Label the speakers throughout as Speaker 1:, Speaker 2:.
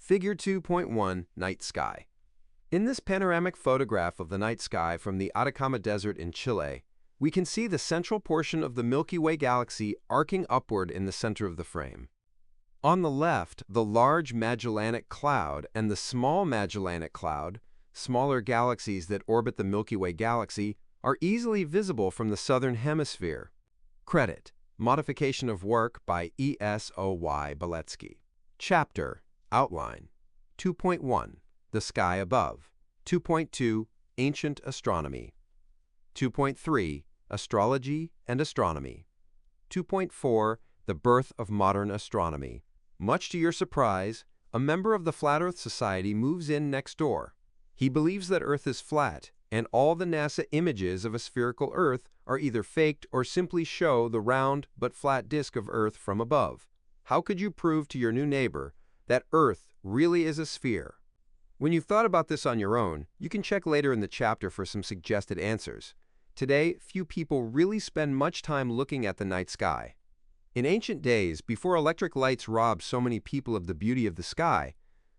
Speaker 1: Figure 2.1 Night Sky. In this panoramic photograph of the night sky from the Atacama Desert in Chile, we can see the central portion of the Milky Way galaxy arcing upward in the center of the frame. On the left, the Large Magellanic Cloud and the Small Magellanic Cloud, smaller galaxies that orbit the Milky Way galaxy, are easily visible from the southern hemisphere. Credit: Modification of work by E.S.O.Y. Beletsky. Chapter Outline 2.1 The Sky Above. 2.2 Ancient Astronomy. 2.3 Astrology and Astronomy. 2.4 The Birth of Modern Astronomy. Much to your surprise, a member of the Flat Earth Society moves in next door. He believes that Earth is flat, and all the NASA images of a spherical Earth are either faked or simply show the round but flat disk of Earth from above. How could you prove to your new neighbor that Earth really is a sphere? When you've thought about this on your own, you can check later in the chapter for some suggested answers. Today, few people really spend much time looking at the night sky. In ancient days, before electric lights robbed so many people of the beauty of the sky,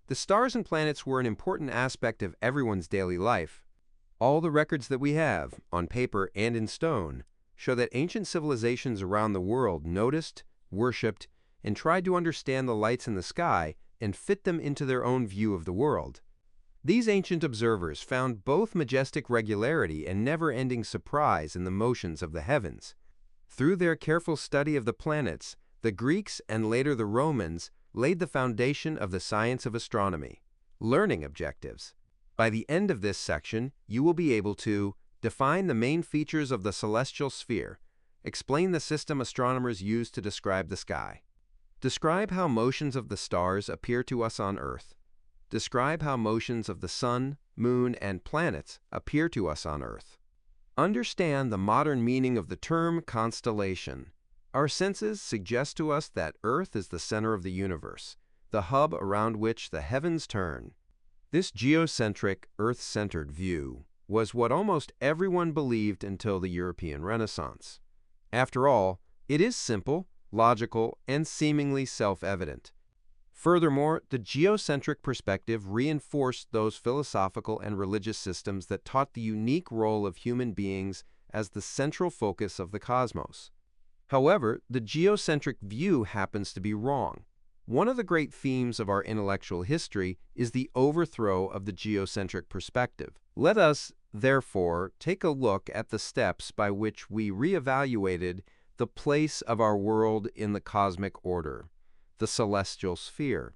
Speaker 1: the stars and planets were an important aspect of everyone's daily life. All the records that we have, on paper and in stone, show that ancient civilizations around the world noticed, worshipped, and tried to understand the lights in the sky and fit them into their own view of the world. These ancient observers found both majestic regularity and never-ending surprise in the motions of the heavens. Through their careful study of the planets, the Greeks and later the Romans laid the foundation of the science of astronomy. Learning objectives. By the end of this section, you will be able to define the main features of the celestial sphere, explain the system astronomers use to describe the sky, describe how motions of the stars appear to us on Earth, describe how motions of the sun, moon, and planets appear to us on Earth. Understand the modern meaning of the term constellation. Our senses suggest to us that Earth is the center of the universe, the hub around which the heavens turn. This geocentric, Earth-centered view was what almost everyone believed until the European Renaissance. After all, it is simple, logical, and seemingly self-evident. Furthermore, the geocentric perspective reinforced those philosophical and religious systems that taught the unique role of human beings as the central focus of the cosmos. However, the geocentric view happens to be wrong. One of the great themes of our intellectual history is the overthrow of the geocentric perspective. Let us, therefore, take a look at the steps by which we reevaluated the place of our world in the cosmic order, the celestial sphere.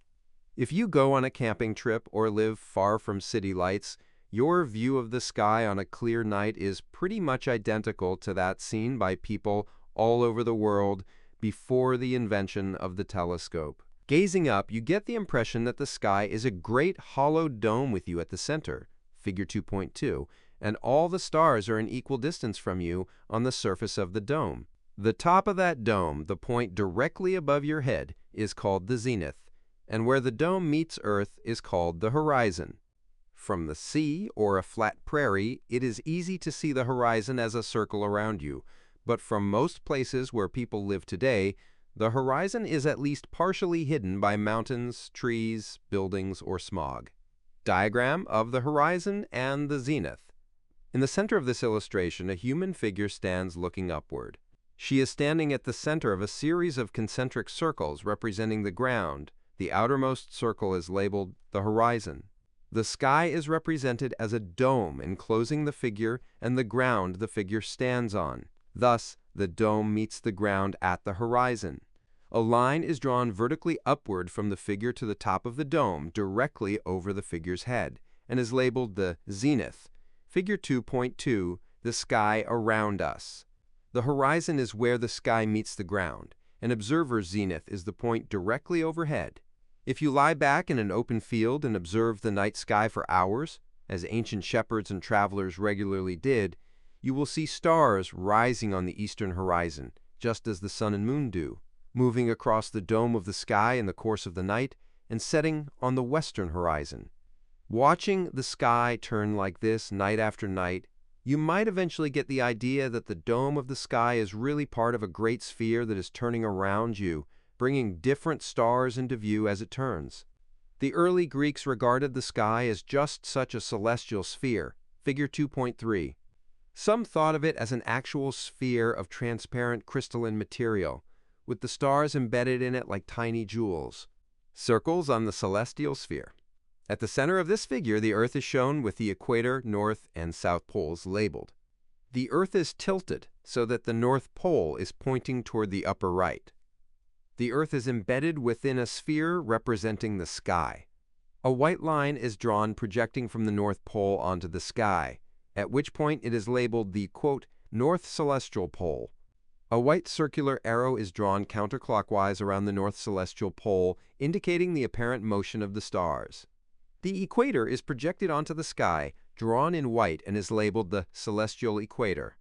Speaker 1: If you go on a camping trip or live far from city lights, your view of the sky on a clear night is pretty much identical to that seen by people all over the world before the invention of the telescope. Gazing up, you get the impression that the sky is a great hollow dome with you at the center, figure 2.2, and all the stars are an equal distance from you on the surface of the dome. The top of that dome, the point directly above your head, is called the zenith, and where the dome meets Earth is called the horizon. From the sea or a flat prairie, it is easy to see the horizon as a circle around you, but from most places where people live today, the horizon is at least partially hidden by mountains, trees, buildings, or smog. Diagram of the horizon and the zenith. In the center of this illustration, a human figure stands looking upward. She is standing at the center of a series of concentric circles representing the ground. The outermost circle is labeled the horizon. The sky is represented as a dome enclosing the figure and the ground the figure stands on. Thus, the dome meets the ground at the horizon. A line is drawn vertically upward from the figure to the top of the dome directly over the figure's head and is labeled the zenith. Figure 2.2, the sky around us. The horizon is where the sky meets the ground. An observer's zenith is the point directly overhead. If you lie back in an open field and observe the night sky for hours, as ancient shepherds and travelers regularly did, you will see stars rising on the eastern horizon, just as the sun and moon do, moving across the dome of the sky in the course of the night and setting on the western horizon. Watching the sky turn like this night after night, you might eventually get the idea that the dome of the sky is really part of a great sphere that is turning around you, bringing different stars into view as it turns. The early Greeks regarded the sky as just such a celestial sphere, figure 2.3. Some thought of it as an actual sphere of transparent crystalline material, with the stars embedded in it like tiny jewels. Circles on the celestial sphere. At the center of this figure, the Earth is shown with the equator, north, and south poles labeled. The Earth is tilted so that the North Pole is pointing toward the upper right. The Earth is embedded within a sphere representing the sky. A white line is drawn projecting from the North Pole onto the sky, at which point it is labeled the, quote, North Celestial Pole. A white circular arrow is drawn counterclockwise around the North Celestial Pole, indicating the apparent motion of the stars. The equator is projected onto the sky, drawn in white, and is labeled the celestial equator.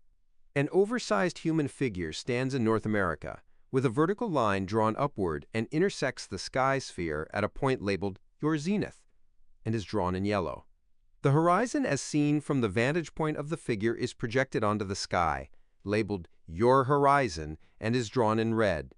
Speaker 1: An oversized human figure stands in North America, with a vertical line drawn upward and intersects the sky sphere at a point labeled your zenith, and is drawn in yellow. The horizon as seen from the vantage point of the figure is projected onto the sky, labeled your horizon, and is drawn in red.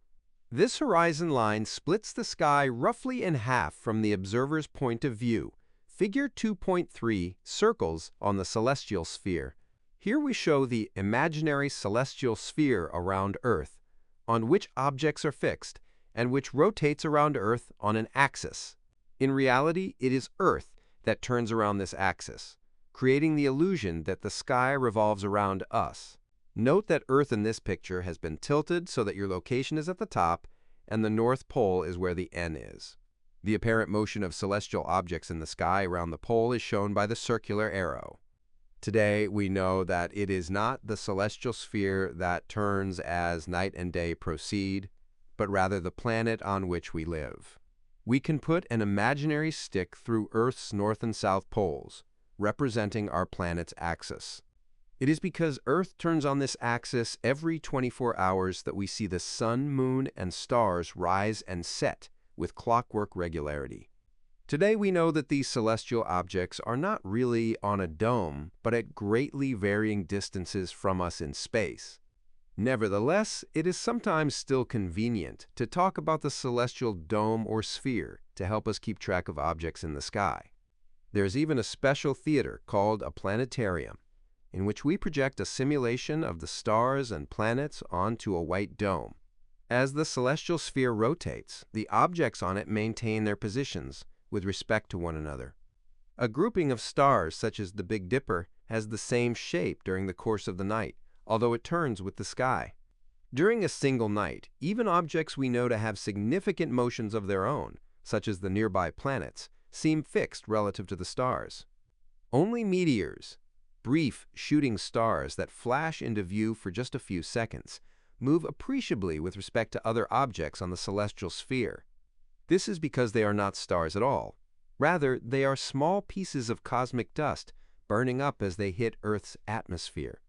Speaker 1: This horizon line splits the sky roughly in half from the observer's point of view. Figure 2.3 circles on the celestial sphere. Here we show the imaginary celestial sphere around Earth, on which objects are fixed, and which rotates around Earth on an axis. In reality, it is Earth that turns around this axis, creating the illusion that the sky revolves around us. Note that Earth in this picture has been tilted so that your location is at the top and the North Pole is where the N is. The apparent motion of celestial objects in the sky around the pole is shown by the circular arrow. Today, we know that it is not the celestial sphere that turns as night and day proceed, but rather the planet on which we live. We can put an imaginary stick through Earth's north and south poles, representing our planet's axis. It is because Earth turns on this axis every 24 hours that we see the sun, moon, and stars rise and set with clockwork regularity. Today we know that these celestial objects are not really on a dome, but at greatly varying distances from us in space. Nevertheless, it is sometimes still convenient to talk about the celestial dome or sphere to help us keep track of objects in the sky. There's even a special theater called a planetarium, in which we project a simulation of the stars and planets onto a white dome. As the celestial sphere rotates, the objects on it maintain their positions with respect to one another. A grouping of stars, such as the Big Dipper, has the same shape during the course of the night, although it turns with the sky. During a single night, even objects we know to have significant motions of their own, such as the nearby planets, seem fixed relative to the stars. Only meteors, brief shooting stars that flash into view for just a few seconds, move appreciably with respect to other objects on the celestial sphere. This is because they are not stars at all. Rather, they are small pieces of cosmic dust burning up as they hit Earth's atmosphere.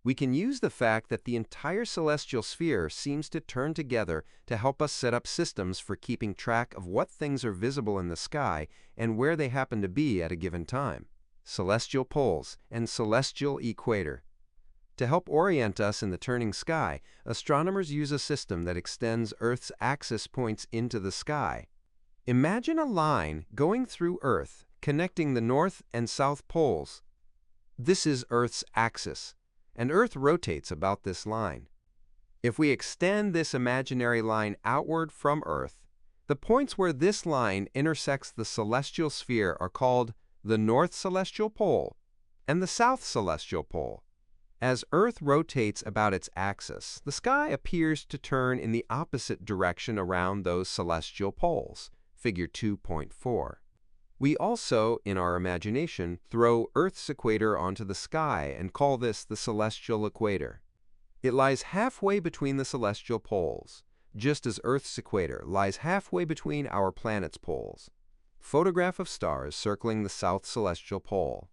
Speaker 1: We can use the fact that the entire celestial sphere seems to turn together to help us set up systems for keeping track of what things are visible in the sky and where they happen to be at a given time. Celestial poles and celestial equator. To help orient us in the turning sky, astronomers use a system that extends Earth's axis points into the sky. Imagine a line going through Earth, connecting the north and south poles. This is Earth's axis, and Earth rotates about this line. If we extend this imaginary line outward from Earth, the points where this line intersects the celestial sphere are called the North Celestial Pole and the South Celestial Pole. As Earth rotates about its axis, the sky appears to turn in the opposite direction around those celestial poles, figure 2.4. We also, in our imagination, throw Earth's equator onto the sky and call this the celestial equator. It lies halfway between the celestial poles, just as Earth's equator lies halfway between our planet's poles. Photograph of stars circling the south celestial pole.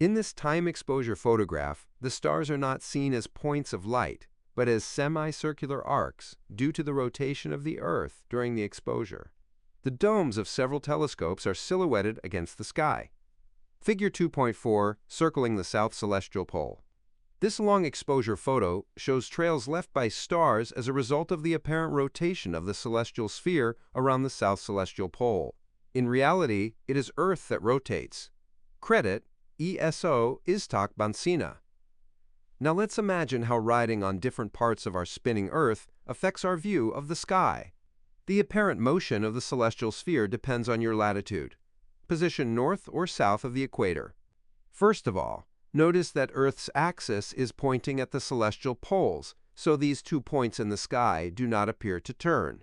Speaker 1: In this time exposure photograph, the stars are not seen as points of light, but as semicircular arcs due to the rotation of the Earth during the exposure. The domes of several telescopes are silhouetted against the sky. Figure 2.4, circling the south celestial pole. This long exposure photo shows trails left by stars as a result of the apparent rotation of the celestial sphere around the south celestial pole. In reality, it is Earth that rotates. Credit ESO Iztok Bansina. Now let's imagine how riding on different parts of our spinning Earth affects our view of the sky. The apparent motion of the celestial sphere depends on your latitude, position north or south of the equator. First of all, notice that Earth's axis is pointing at the celestial poles, so these 2 points in the sky do not appear to turn.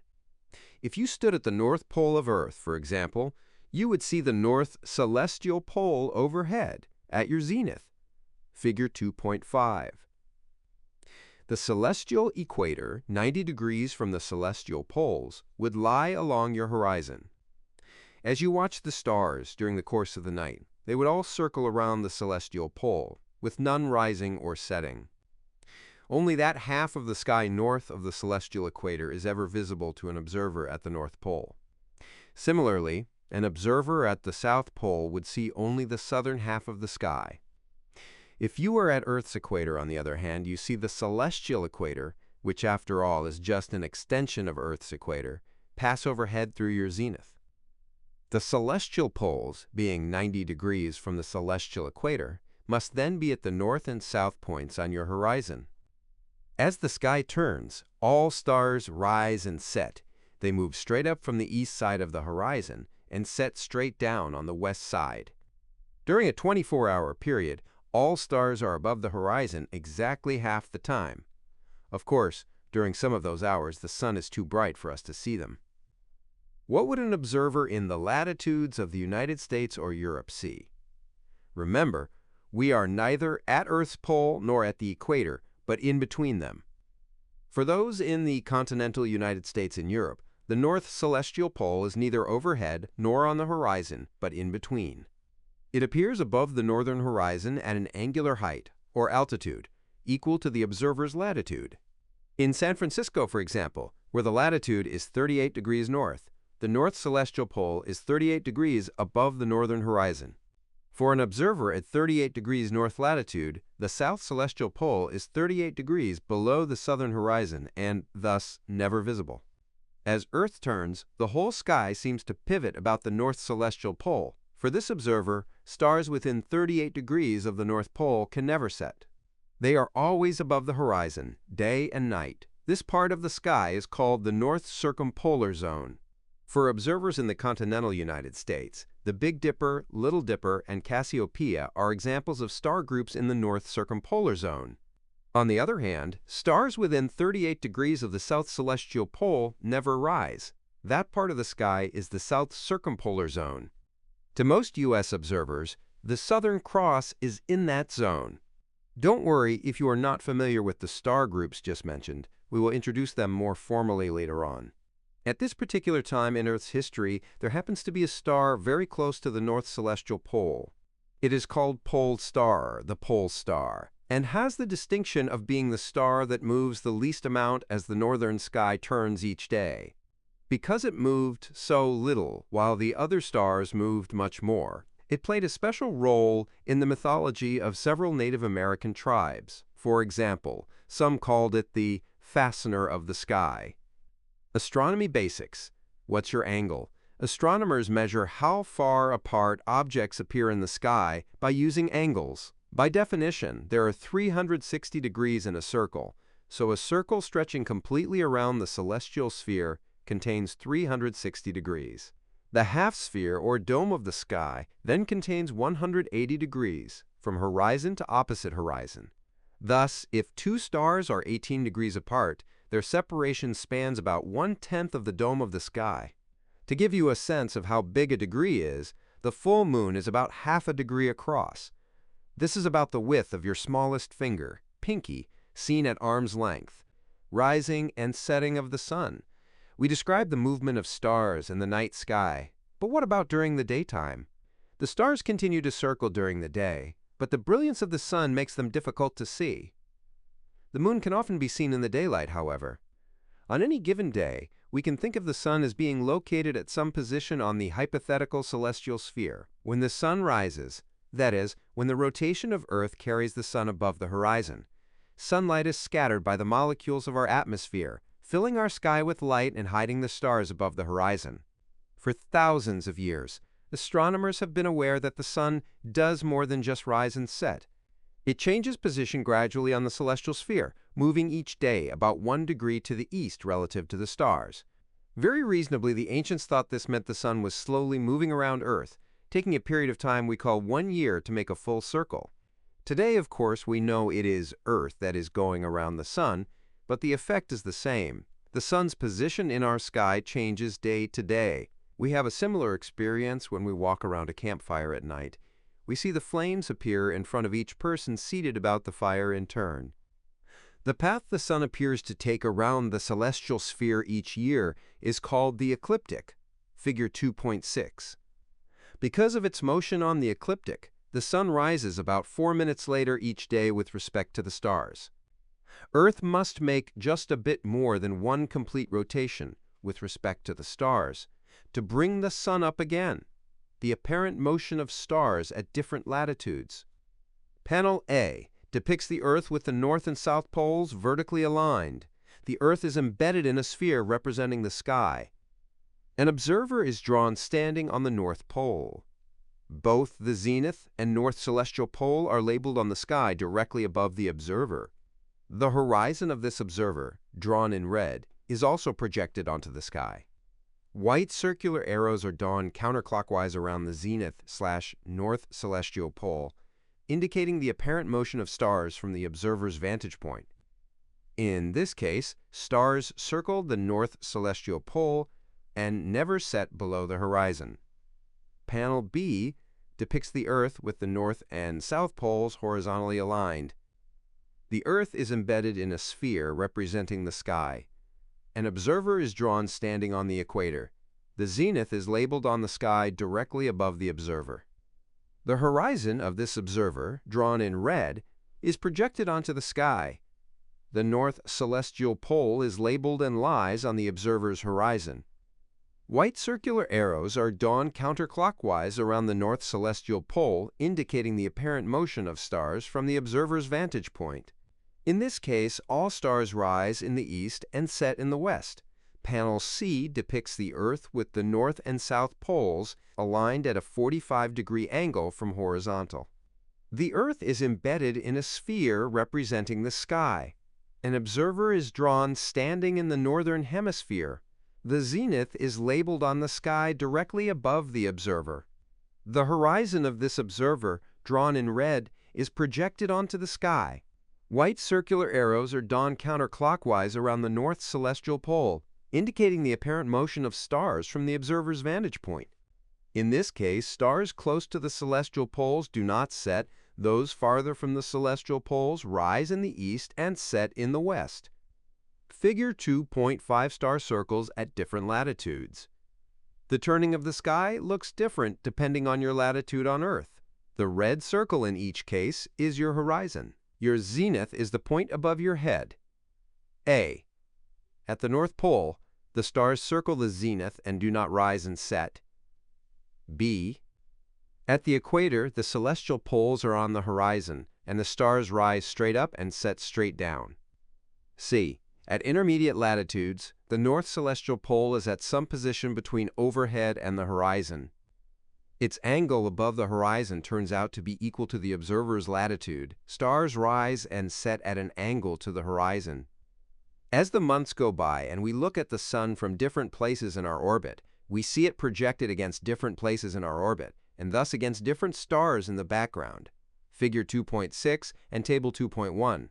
Speaker 1: If you stood at the North Pole of Earth, for example, you would see the North Celestial Pole overhead at your zenith. Figure 2.5. The celestial equator, 90 degrees from the celestial poles, would lie along your horizon. As you watch the stars during the course of the night, they would all circle around the celestial pole, with none rising or setting. Only that half of the sky north of the celestial equator is ever visible to an observer at the North Pole. Similarly, an observer at the South Pole would see only the southern half of the sky. If you are at Earth's equator, on the other hand, you see the celestial equator, which after all is just an extension of Earth's equator, pass overhead through your zenith. The celestial poles, being 90 degrees from the celestial equator, must then be at the north and south points on your horizon. As the sky turns, all stars rise and set. They move straight up from the east side of the horizon and set straight down on the west side. During a 24-hour period, all stars are above the horizon exactly half the time. Of course, during some of those hours, the sun is too bright for us to see them. What would an observer in the latitudes of the United States or Europe see? Remember, we are neither at Earth's pole nor at the equator, but in between them. For those in the continental United States and Europe, the North Celestial Pole is neither overhead nor on the horizon, but in between. It appears above the northern horizon at an angular height, or altitude, equal to the observer's latitude. In San Francisco, for example, where the latitude is 38 degrees north, the North Celestial Pole is 38 degrees above the northern horizon. For an observer at 38 degrees north latitude, the South Celestial Pole is 38 degrees below the southern horizon and, thus, never visible. As Earth turns, the whole sky seems to pivot about the North Celestial Pole. For this observer, stars within 38 degrees of the North Pole can never set. They are always above the horizon, day and night. This part of the sky is called the North Circumpolar Zone. For observers in the continental United States, the Big Dipper, Little Dipper, and Cassiopeia are examples of star groups in the North Circumpolar Zone. On the other hand, stars within 38 degrees of the South Celestial Pole never rise. That part of the sky is the South Circumpolar Zone. To most U.S. observers, the Southern Cross is in that zone. Don't worry if you are not familiar with the star groups just mentioned. We will introduce them more formally later on. At this particular time in Earth's history, there happens to be a star very close to the North Celestial Pole. It is called Pole Star, the Pole Star, and has the distinction of being the star that moves the least amount as the northern sky turns each day. Because it moved so little while the other stars moved much more, it played a special role in the mythology of several Native American tribes. For example, some called it the fastener of the sky. Astronomy basics. What's your angle? Astronomers measure how far apart objects appear in the sky by using angles. By definition, there are 360 degrees in a circle, so a circle stretching completely around the celestial sphere contains 360 degrees. The half-sphere or dome of the sky then contains 180 degrees, from horizon to opposite horizon. Thus, if two stars are 18 degrees apart, their separation spans about 1/10 of the dome of the sky. To give you a sense of how big a degree is, the full moon is about half a degree across. This is about the width of your smallest finger, pinky, seen at arm's length. Rising and setting of the sun. We describe the movement of stars in the night sky, but what about during the daytime? The stars continue to circle during the day, but the brilliance of the sun makes them difficult to see. The moon can often be seen in the daylight, however. On any given day, we can think of the sun as being located at some position on the hypothetical celestial sphere. When the sun rises, that is, when the rotation of Earth carries the sun above the horizon, sunlight is scattered by the molecules of our atmosphere, filling our sky with light and hiding the stars above the horizon. For thousands of years, astronomers have been aware that the sun does more than just rise and set. It changes position gradually on the celestial sphere, moving each day about 1 degree to the east relative to the stars. Very reasonably, the ancients thought this meant the sun was slowly moving around Earth, taking a period of time we call 1 year to make a full circle. Today, of course, we know it is Earth that is going around the sun, but the effect is the same. The sun's position in our sky changes day to day. We have a similar experience when we walk around a campfire at night. We see the flames appear in front of each person seated about the fire in turn. The path the sun appears to take around the celestial sphere each year is called the ecliptic, figure 2.6. Because of its motion on the ecliptic, the sun rises about 4 minutes later each day with respect to the stars. Earth must make just a bit more than one complete rotation with respect to the stars to bring the sun up again, the apparent motion of stars at different latitudes. Panel A depicts the Earth with the north and south poles vertically aligned. The Earth is embedded in a sphere representing the sky. An observer is drawn standing on the North Pole. Both the zenith and north celestial pole are labeled on the sky directly above the observer. The horizon of this observer, drawn in red, is also projected onto the sky. White circular arrows are drawn counterclockwise around the zenith/north celestial pole, indicating the apparent motion of stars from the observer's vantage point. In this case, stars circle the north celestial pole and never set below the horizon. Panel B depicts the Earth with the north and south poles horizontally aligned. The Earth is embedded in a sphere representing the sky. An observer is drawn standing on the equator. The zenith is labeled on the sky directly above the observer. The horizon of this observer, drawn in red, is projected onto the sky. The north celestial pole is labeled and lies on the observer's horizon. White circular arrows are drawn counterclockwise around the north celestial pole, indicating the apparent motion of stars from the observer's vantage point. In this case, all stars rise in the east and set in the west. Panel C depicts the Earth with the north and south poles aligned at a 45-degree angle from horizontal. The Earth is embedded in a sphere representing the sky. An observer is drawn standing in the northern hemisphere. The zenith is labeled on the sky directly above the observer. The horizon of this observer, drawn in red, is projected onto the sky. White circular arrows are drawn counterclockwise around the north celestial pole, indicating the apparent motion of stars from the observer's vantage point. In this case, stars close to the celestial poles do not set. Those farther from the celestial poles rise in the east and set in the west. Figure 2.5 star circles at different latitudes. The turning of the sky looks different depending on your latitude on Earth. The red circle in each case is your horizon. Your zenith is the point above your head. A. At the North Pole, the stars circle the zenith and do not rise and set. B. At the equator, the celestial poles are on the horizon, and the stars rise straight up and set straight down. C. At intermediate latitudes, the north celestial pole is at some position between overhead and the horizon. Its angle above the horizon turns out to be equal to the observer's latitude. Stars rise and set at an angle to the horizon. As the months go by and we look at the sun from different places in our orbit, we see it projected against different places in our orbit, and thus against different stars in the background, figure 2.6 and table 2.1.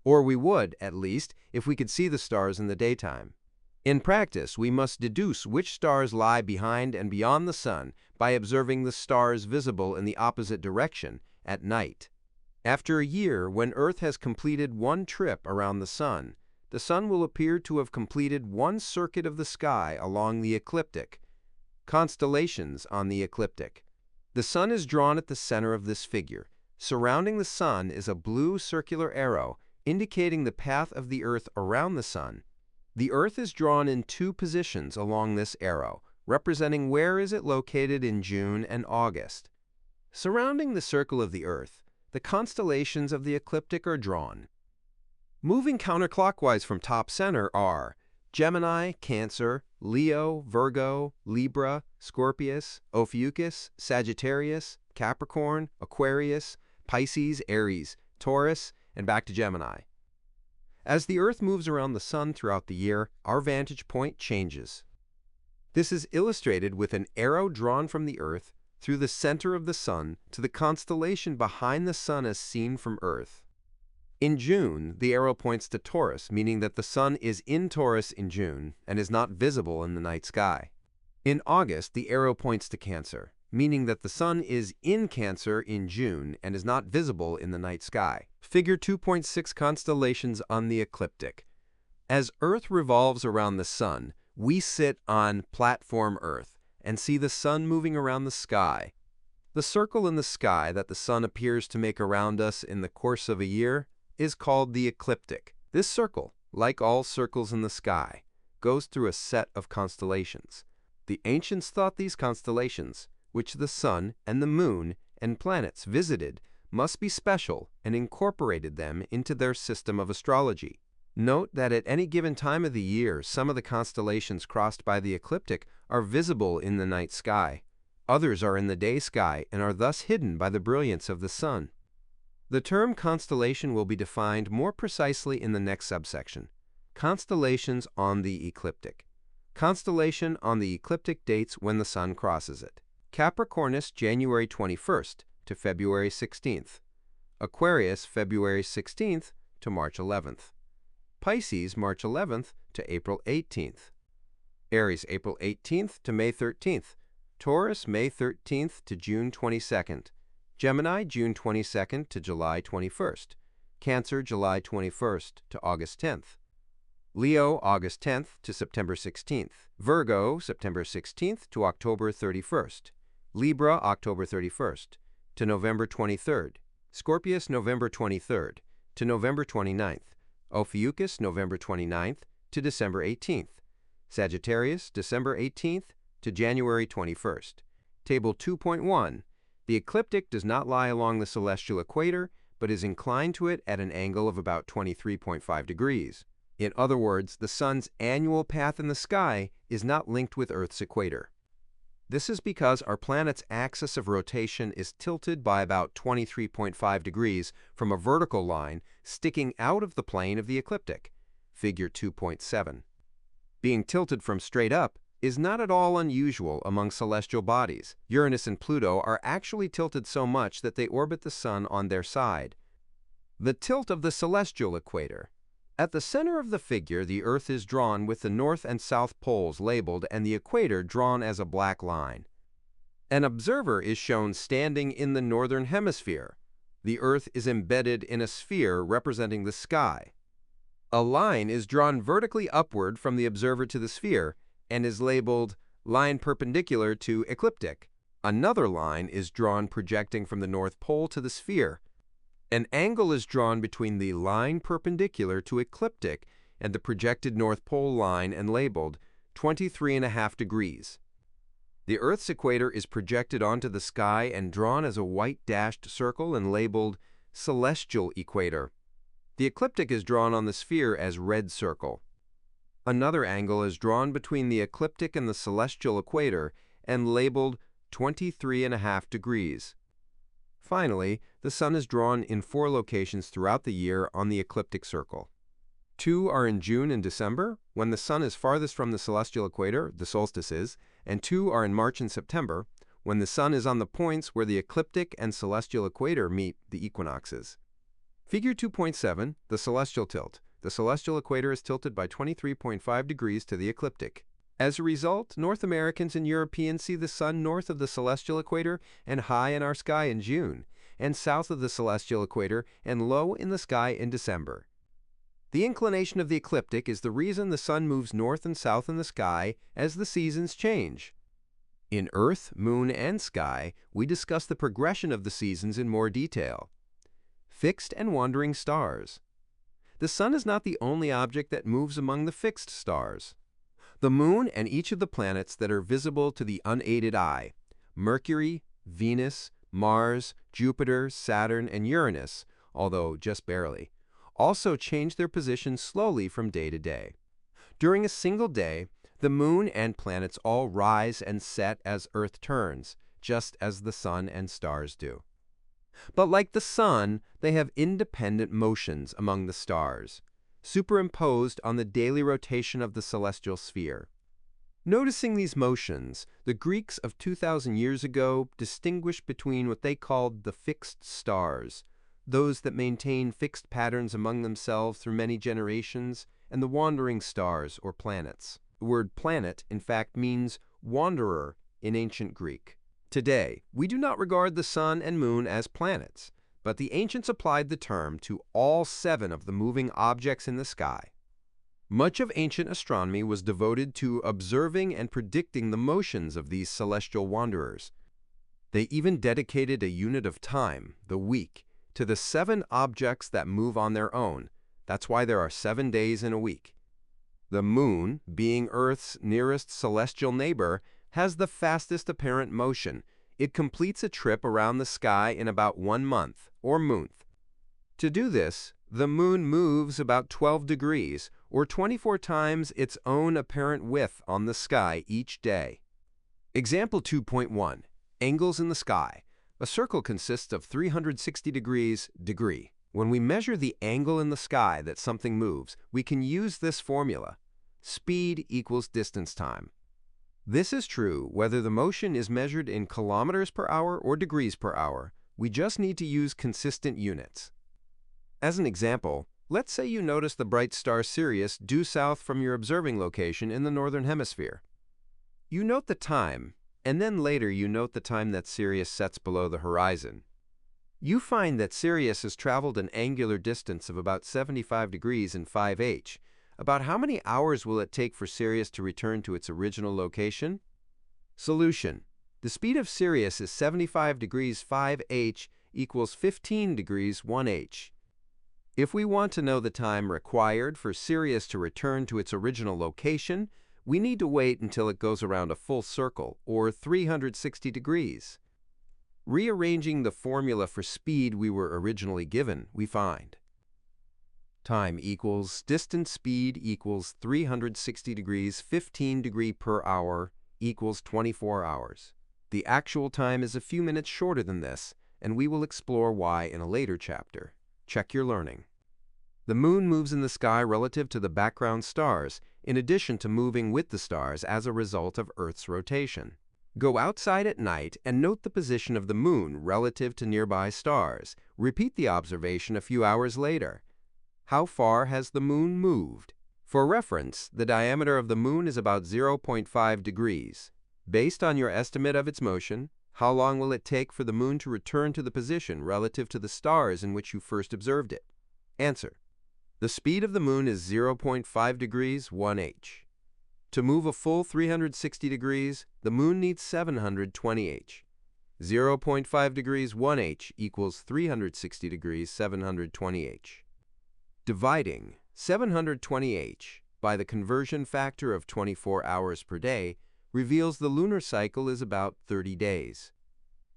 Speaker 1: Or we would, at least, if we could see the stars in the daytime. In practice, we must deduce which stars lie behind and beyond the sun by observing the stars visible in the opposite direction at night. After a year, when Earth has completed one trip around the sun will appear to have completed one circuit of the sky along the ecliptic. Constellations on the ecliptic. The sun is drawn at the center of this figure. Surrounding the sun is a blue circular arrow indicating the path of the Earth around the sun. The Earth is drawn in two positions along this arrow, representing where is it located in June and August. Surrounding the circle of the Earth, the constellations of the ecliptic are drawn. Moving counterclockwise from top center are Gemini, Cancer, Leo, Virgo, Libra, Scorpius, Ophiuchus, Sagittarius, Capricorn, Aquarius, Pisces, Aries, Taurus, and back to Gemini. As the Earth moves around the Sun throughout the year, our vantage point changes. This is illustrated with an arrow drawn from the Earth through the center of the Sun to the constellation behind the Sun as seen from Earth. In June, the arrow points to Taurus, meaning that the Sun is in Taurus in June and is not visible in the night sky. In August, the arrow points to Cancer, meaning that the Sun is in Cancer in June and is not visible in the night sky. Figure 2.6 Constellations on the ecliptic. As Earth revolves around the Sun, we sit on platform Earth and see the Sun moving around the sky. The circle in the sky that the Sun appears to make around us in the course of a year is called the ecliptic. This circle, like all circles in the sky, goes through a set of constellations. The ancients thought these constellations, which the Sun and the Moon and planets visited, must be special and incorporated them into their system of astrology. Note that at any given time of the year, some of the constellations crossed by the ecliptic are visible in the night sky. Others are in the day sky and are thus hidden by the brilliance of the Sun. The term constellation will be defined more precisely in the next subsection. Constellations on the ecliptic. Constellation on the ecliptic dates when the Sun crosses it. Capricornus, January 21st to February 16th. Aquarius, February 16th to March 11th. Pisces, March 11th to April 18th. Aries, April 18th to May 13th. Taurus, May 13th to June 22nd. Gemini, June 22nd to July 21st. Cancer, July 21st to August 10th. Leo, August 10th to September 16th. Virgo, September 16th to October 31st. Libra, October 31st to November 23rd. Scorpius, November 23rd to November 29th. Ophiuchus, November 29th to December 18th. Sagittarius, December 18th to January 21st. Table 2.1. The ecliptic does not lie along the celestial equator, but is inclined to it at an angle of about 23.5 degrees. In other words, the Sun's annual path in the sky is not linked with Earth's equator. This is because our planet's axis of rotation is tilted by about 23.5 degrees from a vertical line sticking out of the plane of the ecliptic, figure 2.7. Being tilted from straight up is not at all unusual among celestial bodies. Uranus and Pluto are actually tilted so much that they orbit the Sun on their side. The tilt of the celestial equator. At the center of the figure, the Earth is drawn with the north and south poles labeled and the equator drawn as a black line. An observer is shown standing in the northern hemisphere. The Earth is embedded in a sphere representing the sky. A line is drawn vertically upward from the observer to the sphere and is labeled line perpendicular to ecliptic. Another line is drawn projecting from the North Pole to the sphere. An angle is drawn between the line perpendicular to ecliptic and the projected North Pole line and labeled 23.5 degrees. The Earth's equator is projected onto the sky and drawn as a white dashed circle and labeled celestial equator. The ecliptic is drawn on the sphere as red circle. Another angle is drawn between the ecliptic and the celestial equator and labeled 23.5 degrees. Finally, the Sun is drawn in 4 locations throughout the year on the ecliptic circle. 2 are in June and December, when the Sun is farthest from the celestial equator, the solstices, and 2 are in March and September, when the Sun is on the points where the ecliptic and celestial equator meet, the equinoxes. Figure 2.7, the celestial tilt. The celestial equator is tilted by 23.5 degrees to the ecliptic. As a result, North Americans and Europeans see the Sun north of the celestial equator and high in our sky in June, and south of the celestial equator and low in the sky in December. The inclination of the ecliptic is the reason the Sun moves north and south in the sky as the seasons change. In Earth, Moon, and Sky, we discuss the progression of the seasons in more detail. Fixed and wandering stars. The Sun is not the only object that moves among the fixed stars. The Moon and each of the planets that are visible to the unaided eye, Mercury, Venus, Mars, Jupiter, Saturn, and Uranus, although just barely, also change their position slowly from day to day. During a single day, the moon and planets all rise and set as Earth turns, just as the sun and stars do. But like the sun, they have independent motions among the stars, superimposed on the daily rotation of the celestial sphere. Noticing these motions, the Greeks of 2,000 years ago distinguished between what they called the fixed stars, those that maintain fixed patterns among themselves through many generations, and the wandering stars or planets. The word planet, in fact, means wanderer in ancient Greek. Today, we do not regard the sun and moon as planets, but the ancients applied the term to all 7 of the moving objects in the sky. Much of ancient astronomy was devoted to observing and predicting the motions of these celestial wanderers. They even dedicated a unit of time, the week, to the 7 objects that move on their own. That's why there are 7 days in a week. The moon, being Earth's nearest celestial neighbor, has the fastest apparent motion. It completes a trip around the sky in about 1 month, or month. To do this, the moon moves about 12 degrees, or 24 times its own apparent width on the sky each day. Example 2.1. Angles in the sky. A circle consists of 360 degrees, degree. When we measure the angle in the sky that something moves, we can use this formula. Speed equals distance time. This is true whether the motion is measured in kilometers per hour or degrees per hour. We just need to use consistent units. As an example, let's say you notice the bright star Sirius due south from your observing location in the northern hemisphere. You note the time, and then later you note the time that Sirius sets below the horizon. You find that Sirius has traveled an angular distance of about 75 degrees in 5h. About how many hours will it take for Sirius to return to its original location? Solution. The speed of Sirius is 75 degrees 5h equals 15 degrees 1h. If we want to know the time required for Sirius to return to its original location, we need to wait until it goes around a full circle, or 360 degrees. Rearranging the formula for speed we were originally given, we find time equals distance speed equals 360 degrees 15 degree per hour equals 24 hours. The actual time is a few minutes shorter than this, and we will explore why in a later chapter. Check your learning. The moon moves in the sky relative to the background stars, in addition to moving with the stars as a result of Earth's rotation. Go outside at night and note the position of the moon relative to nearby stars. Repeat the observation a few hours later. How far has the moon moved? For reference, the diameter of the moon is about 0.5 degrees. Based on your estimate of its motion, how long will it take for the moon to return to the position relative to the stars in which you first observed it? Answer. The speed of the moon is 0.5 degrees 1h. To move a full 360 degrees, the moon needs 720h. 0.5 degrees 1h equals 360 degrees 720h. Dividing 720h by the conversion factor of 24 hours per day reveals the lunar cycle is about 30 days.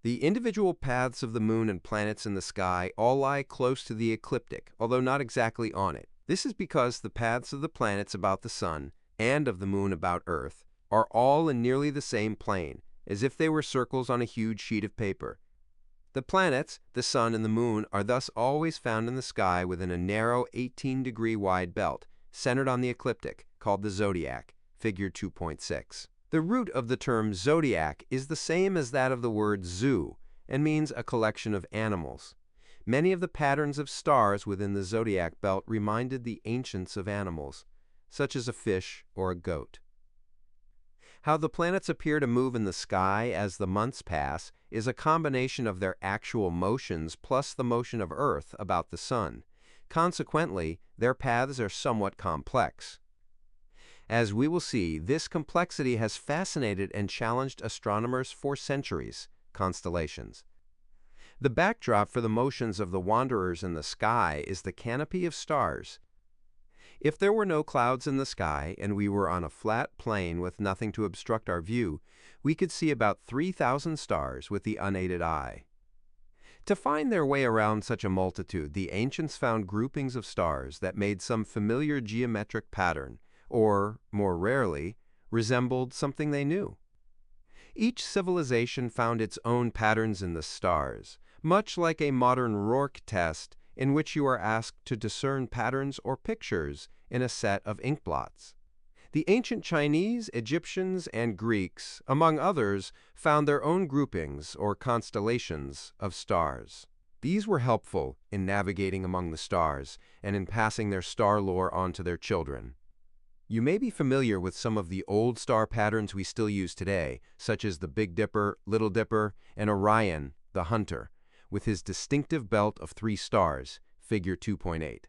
Speaker 1: The individual paths of the moon and planets in the sky all lie close to the ecliptic, although not exactly on it. This is because the paths of the planets about the sun and of the moon about Earth are all in nearly the same plane, as if they were circles on a huge sheet of paper. The planets, the sun and the moon, are thus always found in the sky within a narrow 18-degree wide belt, centered on the ecliptic, called the zodiac, figure 2.6. The root of the term zodiac is the same as that of the word zoo, and means a collection of animals. Many of the patterns of stars within the zodiac belt reminded the ancients of animals, such as a fish or a goat. How the planets appear to move in the sky as the months pass is a combination of their actual motions plus the motion of Earth about the sun. Consequently, their paths are somewhat complex. As we will see, this complexity has fascinated and challenged astronomers for centuries. Constellations. The backdrop for the motions of the wanderers in the sky is the canopy of stars. If there were no clouds in the sky and we were on a flat plain with nothing to obstruct our view, we could see about 3,000 stars with the unaided eye. To find their way around such a multitude, the ancients found groupings of stars that made some familiar geometric pattern, or, more rarely, resembled something they knew. Each civilization found its own patterns in the stars, much like a modern Rourke test in which you are asked to discern patterns or pictures in a set of inkblots. The ancient Chinese, Egyptians, and Greeks, among others, found their own groupings or constellations of stars. These were helpful in navigating among the stars and in passing their star lore on to their children. You may be familiar with some of the old star patterns we still use today, such as the Big Dipper, Little Dipper, and Orion, the Hunter, with his distinctive belt of 3 stars, figure 2.8.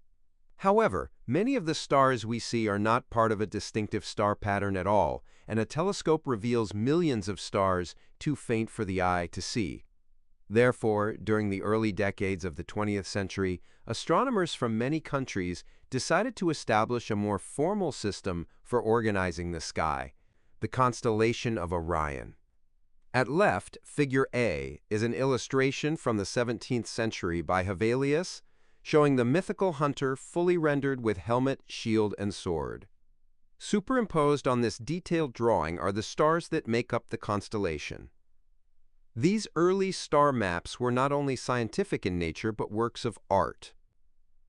Speaker 1: However, many of the stars we see are not part of a distinctive star pattern at all, and a telescope reveals millions of stars too faint for the eye to see. Therefore, during the early decades of the 20th century, astronomers from many countries decided to establish a more formal system for organizing the sky, the constellation of Orion. At left, figure A is an illustration from the 17th century by Hevelius, showing the mythical hunter fully rendered with helmet, shield, and sword. Superimposed on this detailed drawing are the stars that make up the constellation. These early star maps were not only scientific in nature but works of art.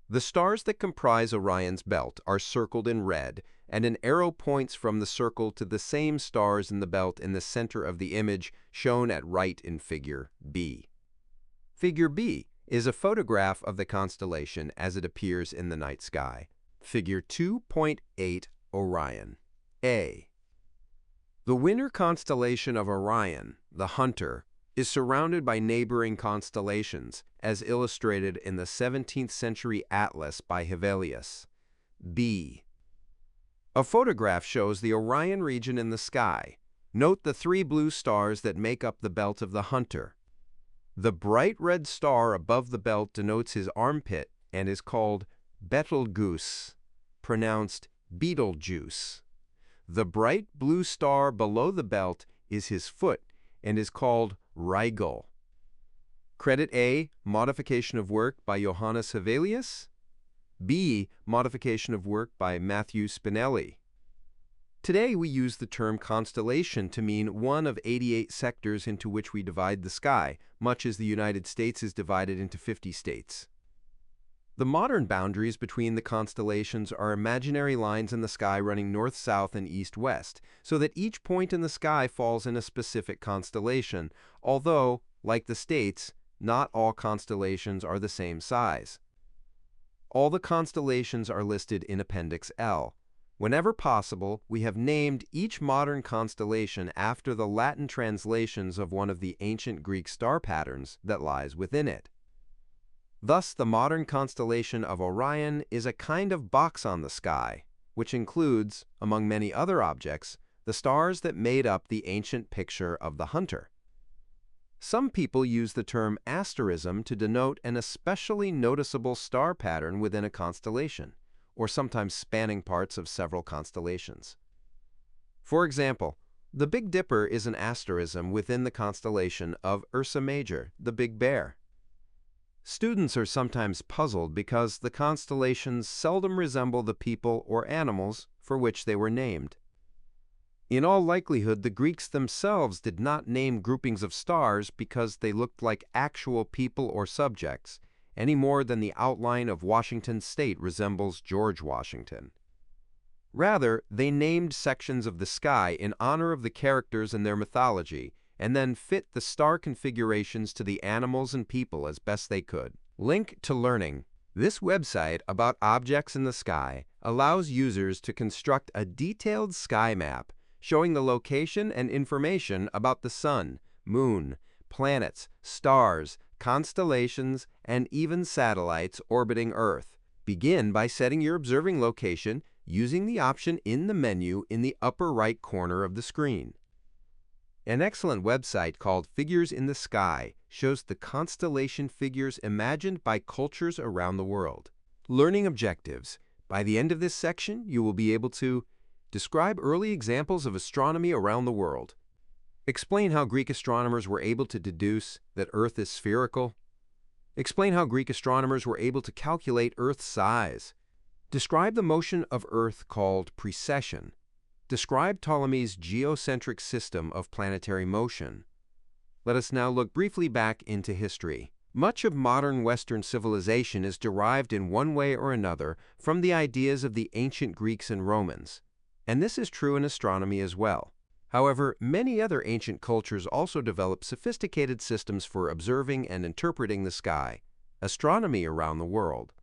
Speaker 1: The stars that comprise Orion's belt are circled in red, and an arrow points from the circle to the same stars in the belt in the center of the image shown at right in figure B. Figure B is a photograph of the constellation as it appears in the night sky. Figure 2.8 Orion. A. The winter constellation of Orion, the Hunter, is surrounded by neighboring constellations, as illustrated in the 17th century atlas by Hevelius. B. A photograph shows the Orion region in the sky. Note the 3 blue stars that make up the belt of the Hunter. The bright red star above the belt denotes his armpit and is called Betelgeuse, pronounced Beetlejuice. The bright blue star below the belt is his foot and is called Rigel. Credit A, modification of work by Johannes Hevelius. B, modification of work by Matthew Spinelli. Today we use the term constellation to mean one of 88 sectors into which we divide the sky, much as the United States is divided into 50 states. The modern boundaries between the constellations are imaginary lines in the sky running north-south and east-west, so that each point in the sky falls in a specific constellation, although, like the states, not all constellations are the same size. All the constellations are listed in Appendix L. Whenever possible, we have named each modern constellation after the Latin translations of one of the ancient Greek star patterns that lies within it. Thus, the modern constellation of Orion is a kind of box on the sky, which includes, among many other objects, the stars that made up the ancient picture of the Hunter. Some people use the term asterism to denote an especially noticeable star pattern within a constellation, or sometimes spanning parts of several constellations. For example, the Big Dipper is an asterism within the constellation of Ursa Major, the Big Bear. Students are sometimes puzzled because the constellations seldom resemble the people or animals for which they were named. In all likelihood, the Greeks themselves did not name groupings of stars because they looked like actual people or subjects, any more than the outline of Washington State resembles George Washington. Rather, they named sections of the sky in honor of the characters in their mythology, and then fit the star configurations to the animals and people as best they could. Link to Learning. This website about objects in the sky allows users to construct a detailed sky map showing the location and information about the sun, moon, planets, stars, constellations, and even satellites orbiting Earth. Begin by setting your observing location using the option in the menu in the upper right corner of the screen. An excellent website called Figures in the Sky shows the constellation figures imagined by cultures around the world. Learning objectives. By the end of this section, you will be able to describe early examples of astronomy around the world. Explain how Greek astronomers were able to deduce that Earth is spherical. Explain how Greek astronomers were able to calculate Earth's size. Describe the motion of Earth called precession. Describe Ptolemy's geocentric system of planetary motion. Let us now look briefly back into history. Much of modern Western civilization is derived in one way or another from the ideas of the ancient Greeks and Romans, and this is true in astronomy as well. However, many other ancient cultures also developed sophisticated systems for observing and interpreting the sky, astronomy around the world.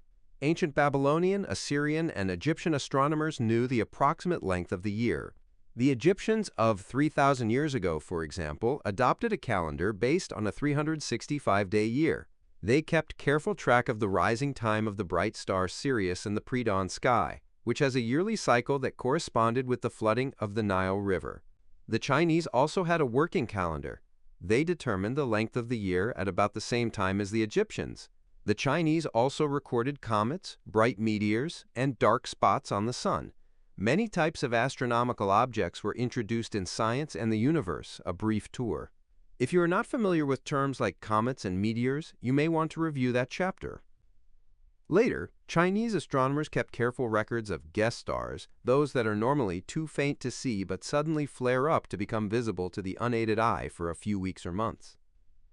Speaker 1: Ancient Babylonian, Assyrian, and Egyptian astronomers knew the approximate length of the year. The Egyptians of 3,000 years ago, for example, adopted a calendar based on a 365-day year. They kept careful track of the rising time of the bright star Sirius in the pre-dawn sky, which has a yearly cycle that corresponded with the flooding of the Nile River. The Chinese also had a working calendar. They determined the length of the year at about the same time as the Egyptians. The Chinese also recorded comets, bright meteors, and dark spots on the sun. Many types of astronomical objects were introduced in Science and the Universe, a brief tour. If you are not familiar with terms like comets and meteors, you may want to review that chapter. Later, Chinese astronomers kept careful records of guest stars, those that are normally too faint to see but suddenly flare up to become visible to the unaided eye for a few weeks or months.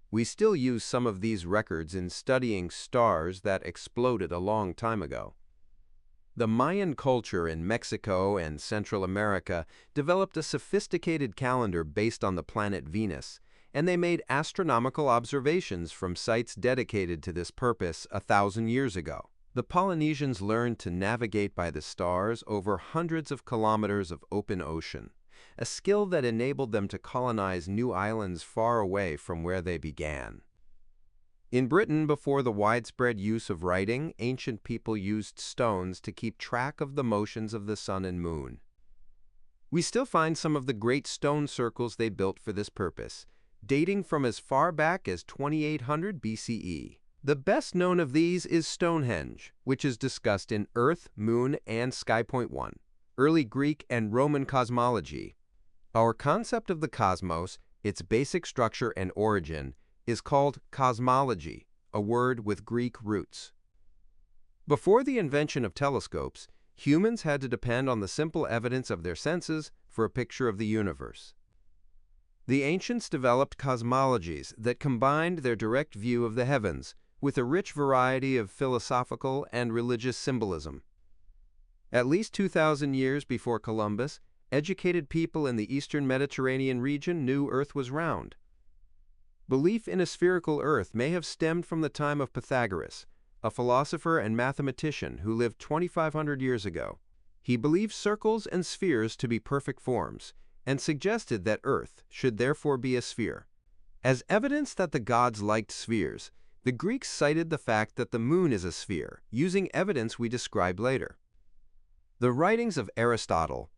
Speaker 1: We still use some of these records in studying stars that exploded a long time ago. The Mayan culture in Mexico and Central America developed a sophisticated calendar based on the planet Venus, and they made astronomical observations from sites dedicated to this purpose 1,000 years ago. The Polynesians learned to navigate by the stars over hundreds of kilometers of open ocean, a skill that enabled them to colonize new islands far away from where they began. In Britain, before the widespread use of writing, ancient people used stones to keep track of the motions of the sun and moon. We still find some of the great stone circles they built for this purpose, dating from as far back as 2800 BCE. The best known of these is Stonehenge, which is discussed in Earth, Moon, and Sky Point 1, early Greek and Roman cosmology. Our concept of the cosmos, its basic structure and origin, is called cosmology, a word with Greek roots. Before the invention of telescopes, humans had to depend on the simple evidence of their senses for a picture of the universe. The ancients developed cosmologies that combined their direct view of the heavens with a rich variety of philosophical and religious symbolism. At least 2,000 years before Columbus, educated people in the eastern Mediterranean region knew Earth was round. Belief in a spherical Earth may have stemmed from the time of Pythagoras, a philosopher and mathematician who lived 2,500 years ago. He believed circles and spheres to be perfect forms, and suggested that Earth should therefore be a sphere. As evidence that the gods liked spheres, the Greeks cited the fact that the moon is a sphere, using evidence we describe later. The writings of Aristotle,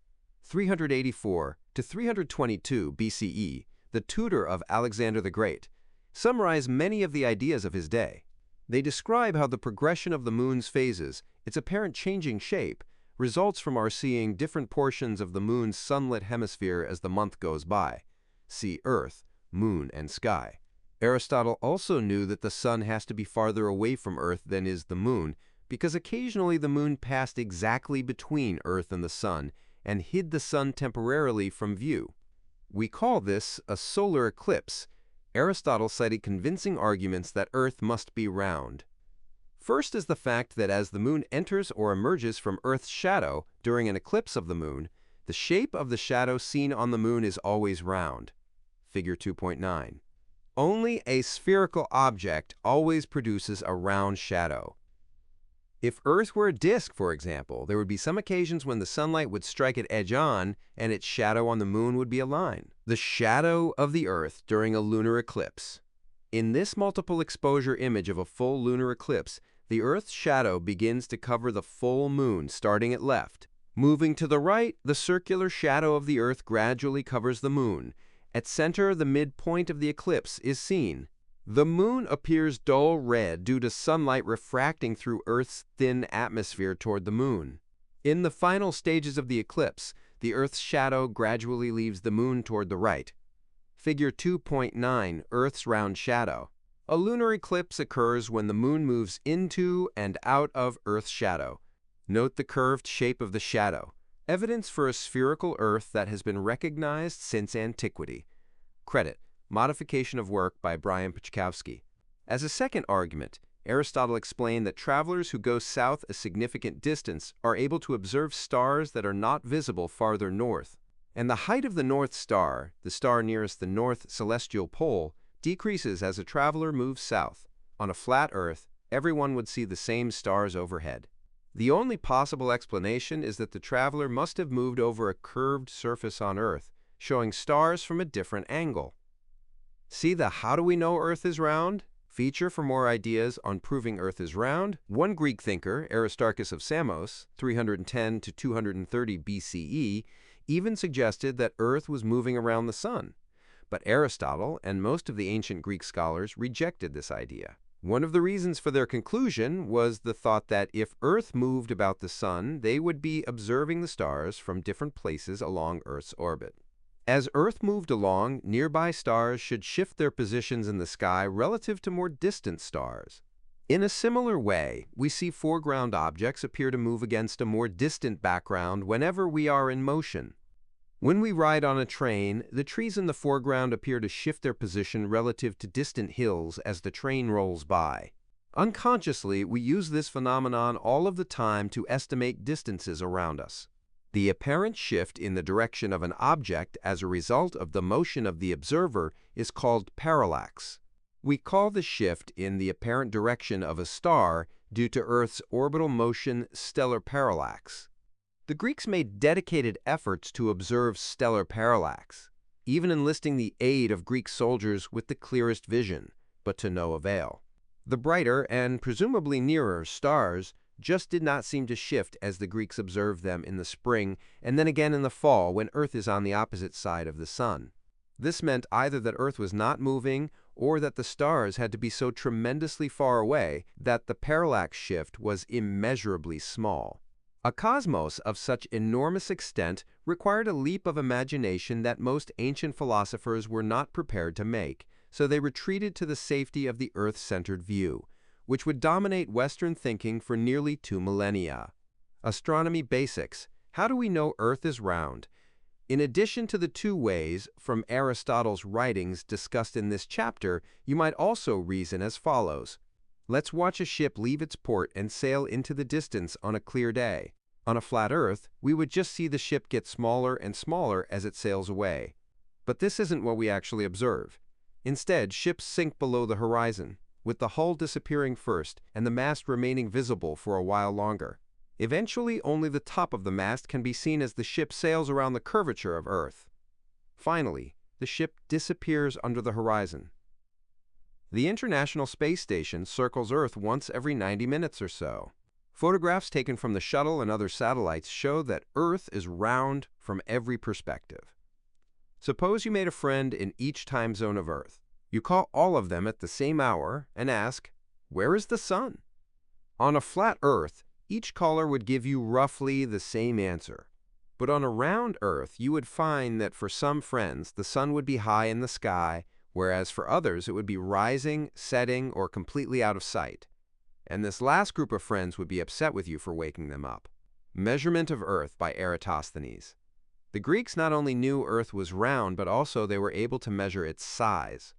Speaker 1: 384 to 322 BCE, the tutor of Alexander the Great, summarize many of the ideas of his day. They describe how the progression of the moon's phases, its apparent changing shape, results from our seeing different portions of the moon's sunlit hemisphere as the month goes by. See Earth, Moon, and Sky. Aristotle also knew that the sun has to be farther away from Earth than is the moon, because occasionally the moon passed exactly between Earth and the sun and hid the sun temporarily from view. We call this a solar eclipse. Aristotle cited convincing arguments that Earth must be round. First is the fact that as the moon enters or emerges from Earth's shadow during an eclipse of the moon, the shape of the shadow seen on the moon is always round. Figure 2.9. Only a spherical object always produces a round shadow. If Earth were a disk, for example, there would be some occasions when the sunlight would strike it edge-on and its shadow on the moon would be a line. The shadow of the Earth during a lunar eclipse. In this multiple exposure image of a full lunar eclipse, the Earth's shadow begins to cover the full moon starting at left. Moving to the right, the circular shadow of the Earth gradually covers the moon. At center, the midpoint of the eclipse is seen. The moon appears dull red due to sunlight refracting through Earth's thin atmosphere toward the moon. In the final stages of the eclipse, the Earth's shadow gradually leaves the moon toward the right. Figure 2.9, Earth's round shadow. A lunar eclipse occurs when the moon moves into and out of Earth's shadow. Note the curved shape of the shadow, evidence for a spherical Earth that has been recognized since antiquity. Credit: Modification of work by Brian Pachkowski. As a second argument, Aristotle explained that travelers who go south a significant distance are able to observe stars that are not visible farther north. And the height of the North Star, the star nearest the north celestial pole, decreases as a traveler moves south. On a flat Earth, everyone would see the same stars overhead. The only possible explanation is that the traveler must have moved over a curved surface on Earth, showing stars from a different angle. See the How Do We Know Earth is Round feature for more ideas on proving Earth is round. One Greek thinker, Aristarchus of Samos, 310 to 230 BCE, even suggested that Earth was moving around the sun. But Aristotle and most of the ancient Greek scholars rejected this idea. One of the reasons for their conclusion was the thought that if Earth moved about the sun, they would be observing the stars from different places along Earth's orbit. As Earth moved along, nearby stars should shift their positions in the sky relative to more distant stars. In a similar way, we see foreground objects appear to move against a more distant background whenever we are in motion. When we ride on a train, the trees in the foreground appear to shift their position relative to distant hills as the train rolls by. Unconsciously, we use this phenomenon all of the time to estimate distances around us. The apparent shift in the direction of an object as a result of the motion of the observer is called parallax. We call the shift in the apparent direction of a star due to Earth's orbital motion stellar parallax. The Greeks made dedicated efforts to observe stellar parallax, even enlisting the aid of Greek soldiers with the clearest vision, but to no avail. The brighter and presumably nearer stars just did not seem to shift as the Greeks observed them in the spring and then again in the fall when Earth is on the opposite side of the sun. This meant either that Earth was not moving or that the stars had to be so tremendously far away that the parallax shift was immeasurably small. A cosmos of such enormous extent required a leap of imagination that most ancient philosophers were not prepared to make, so they retreated to the safety of the Earth-centered view, which would dominate Western thinking for nearly 2 millennia. Astronomy Basics. How do we know Earth is round? In addition to the two ways from Aristotle's writings discussed in this chapter, you might also reason as follows. Let's watch a ship leave its port and sail into the distance on a clear day. On a flat Earth, we would just see the ship get smaller and smaller as it sails away. But this isn't what we actually observe. Instead, ships sink below the horizon, with the hull disappearing first and the mast remaining visible for a while longer. Eventually, only the top of the mast can be seen as the ship sails around the curvature of Earth. Finally, the ship disappears under the horizon. The International Space Station circles Earth once every 90 minutes or so. Photographs taken from the shuttle and other satellites show that Earth is round from every perspective. Suppose you made a friend in each time zone of Earth. You call all of them at the same hour and ask, "Where is the sun?" On a flat Earth, each caller would give you roughly the same answer. But on a round Earth, you would find that for some friends, the sun would be high in the sky, whereas for others it would be rising, setting, or completely out of sight. And this last group of friends would be upset with you for waking them up. Measurement of Earth by Eratosthenes. The Greeks not only knew Earth was round, but also they were able to measure its size.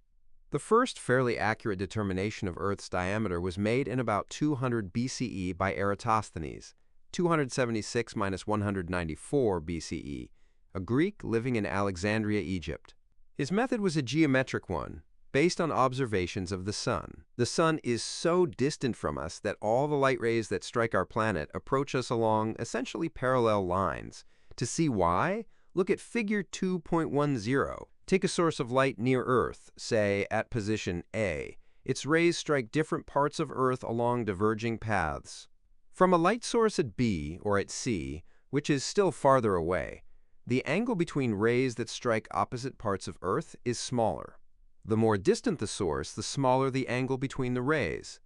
Speaker 1: The first fairly accurate determination of Earth's diameter was made in about 200 BCE by Eratosthenes, 276–194 BCE, a Greek living in Alexandria, Egypt. His method was a geometric one, based on observations of the sun. The sun is so distant from us that all the light rays that strike our planet approach us along essentially parallel lines. To see why, look at Figure 2.10. Take a source of light near Earth, say at position A. Its rays strike different parts of Earth along diverging paths. From a light source at B or at C, which is still farther away, the angle between rays that strike opposite parts of Earth is smaller. The more distant the source, the smaller the angle between the rays.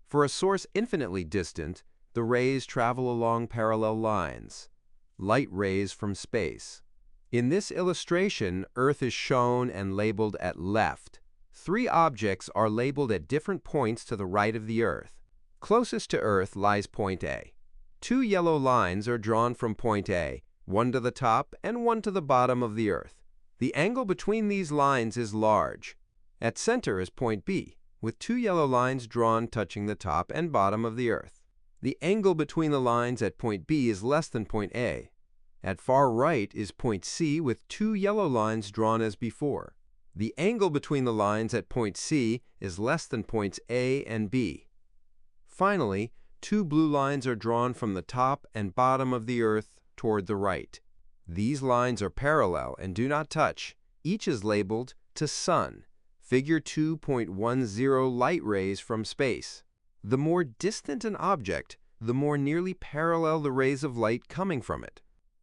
Speaker 1: For a source infinitely distant, the rays travel along parallel lines. Light rays from space. In this illustration, Earth is shown and labeled at left. 3 objects are labeled at different points to the right of the Earth. Closest to Earth lies point A. Two yellow lines are drawn from point A, one to the top and one to the bottom of the Earth. The angle between these lines is large. At center is point B, with two yellow lines drawn touching the top and bottom of the Earth. The angle between the lines at point B is less than point A. At far right is point C with two yellow lines drawn as before. The angle between the lines at point C is less than points A and B. Finally, two blue lines are drawn from the top and bottom of the Earth toward the right. These lines are parallel and do not touch. Each is labeled to Sun, figure 2.10 light rays from space. The more distant an object, the more nearly parallel the rays of light coming from it.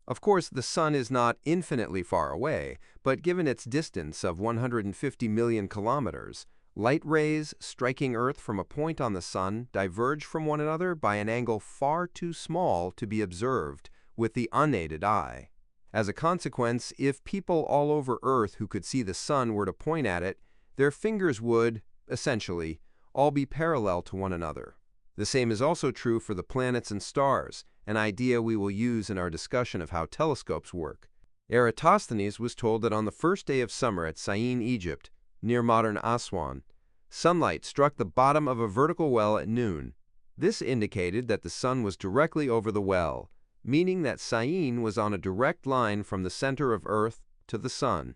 Speaker 1: Of course, the Sun is not infinitely far away, but given its distance of 150 million kilometers, light rays striking Earth from a point on the Sun diverge from one another by an angle far too small to be observed with the unaided eye. As a consequence, if people all over Earth who could see the Sun were to point at it, their fingers would, essentially, all be parallel to one another. The same is also true for the planets and stars, an idea we will use in our discussion of how telescopes work. Eratosthenes was told that on the first day of summer at Syene, Egypt, near modern Aswan, sunlight struck the bottom of a vertical well at noon. This indicated that the Sun was directly over the well, meaning that Syene was on a direct line from the center of Earth to the Sun.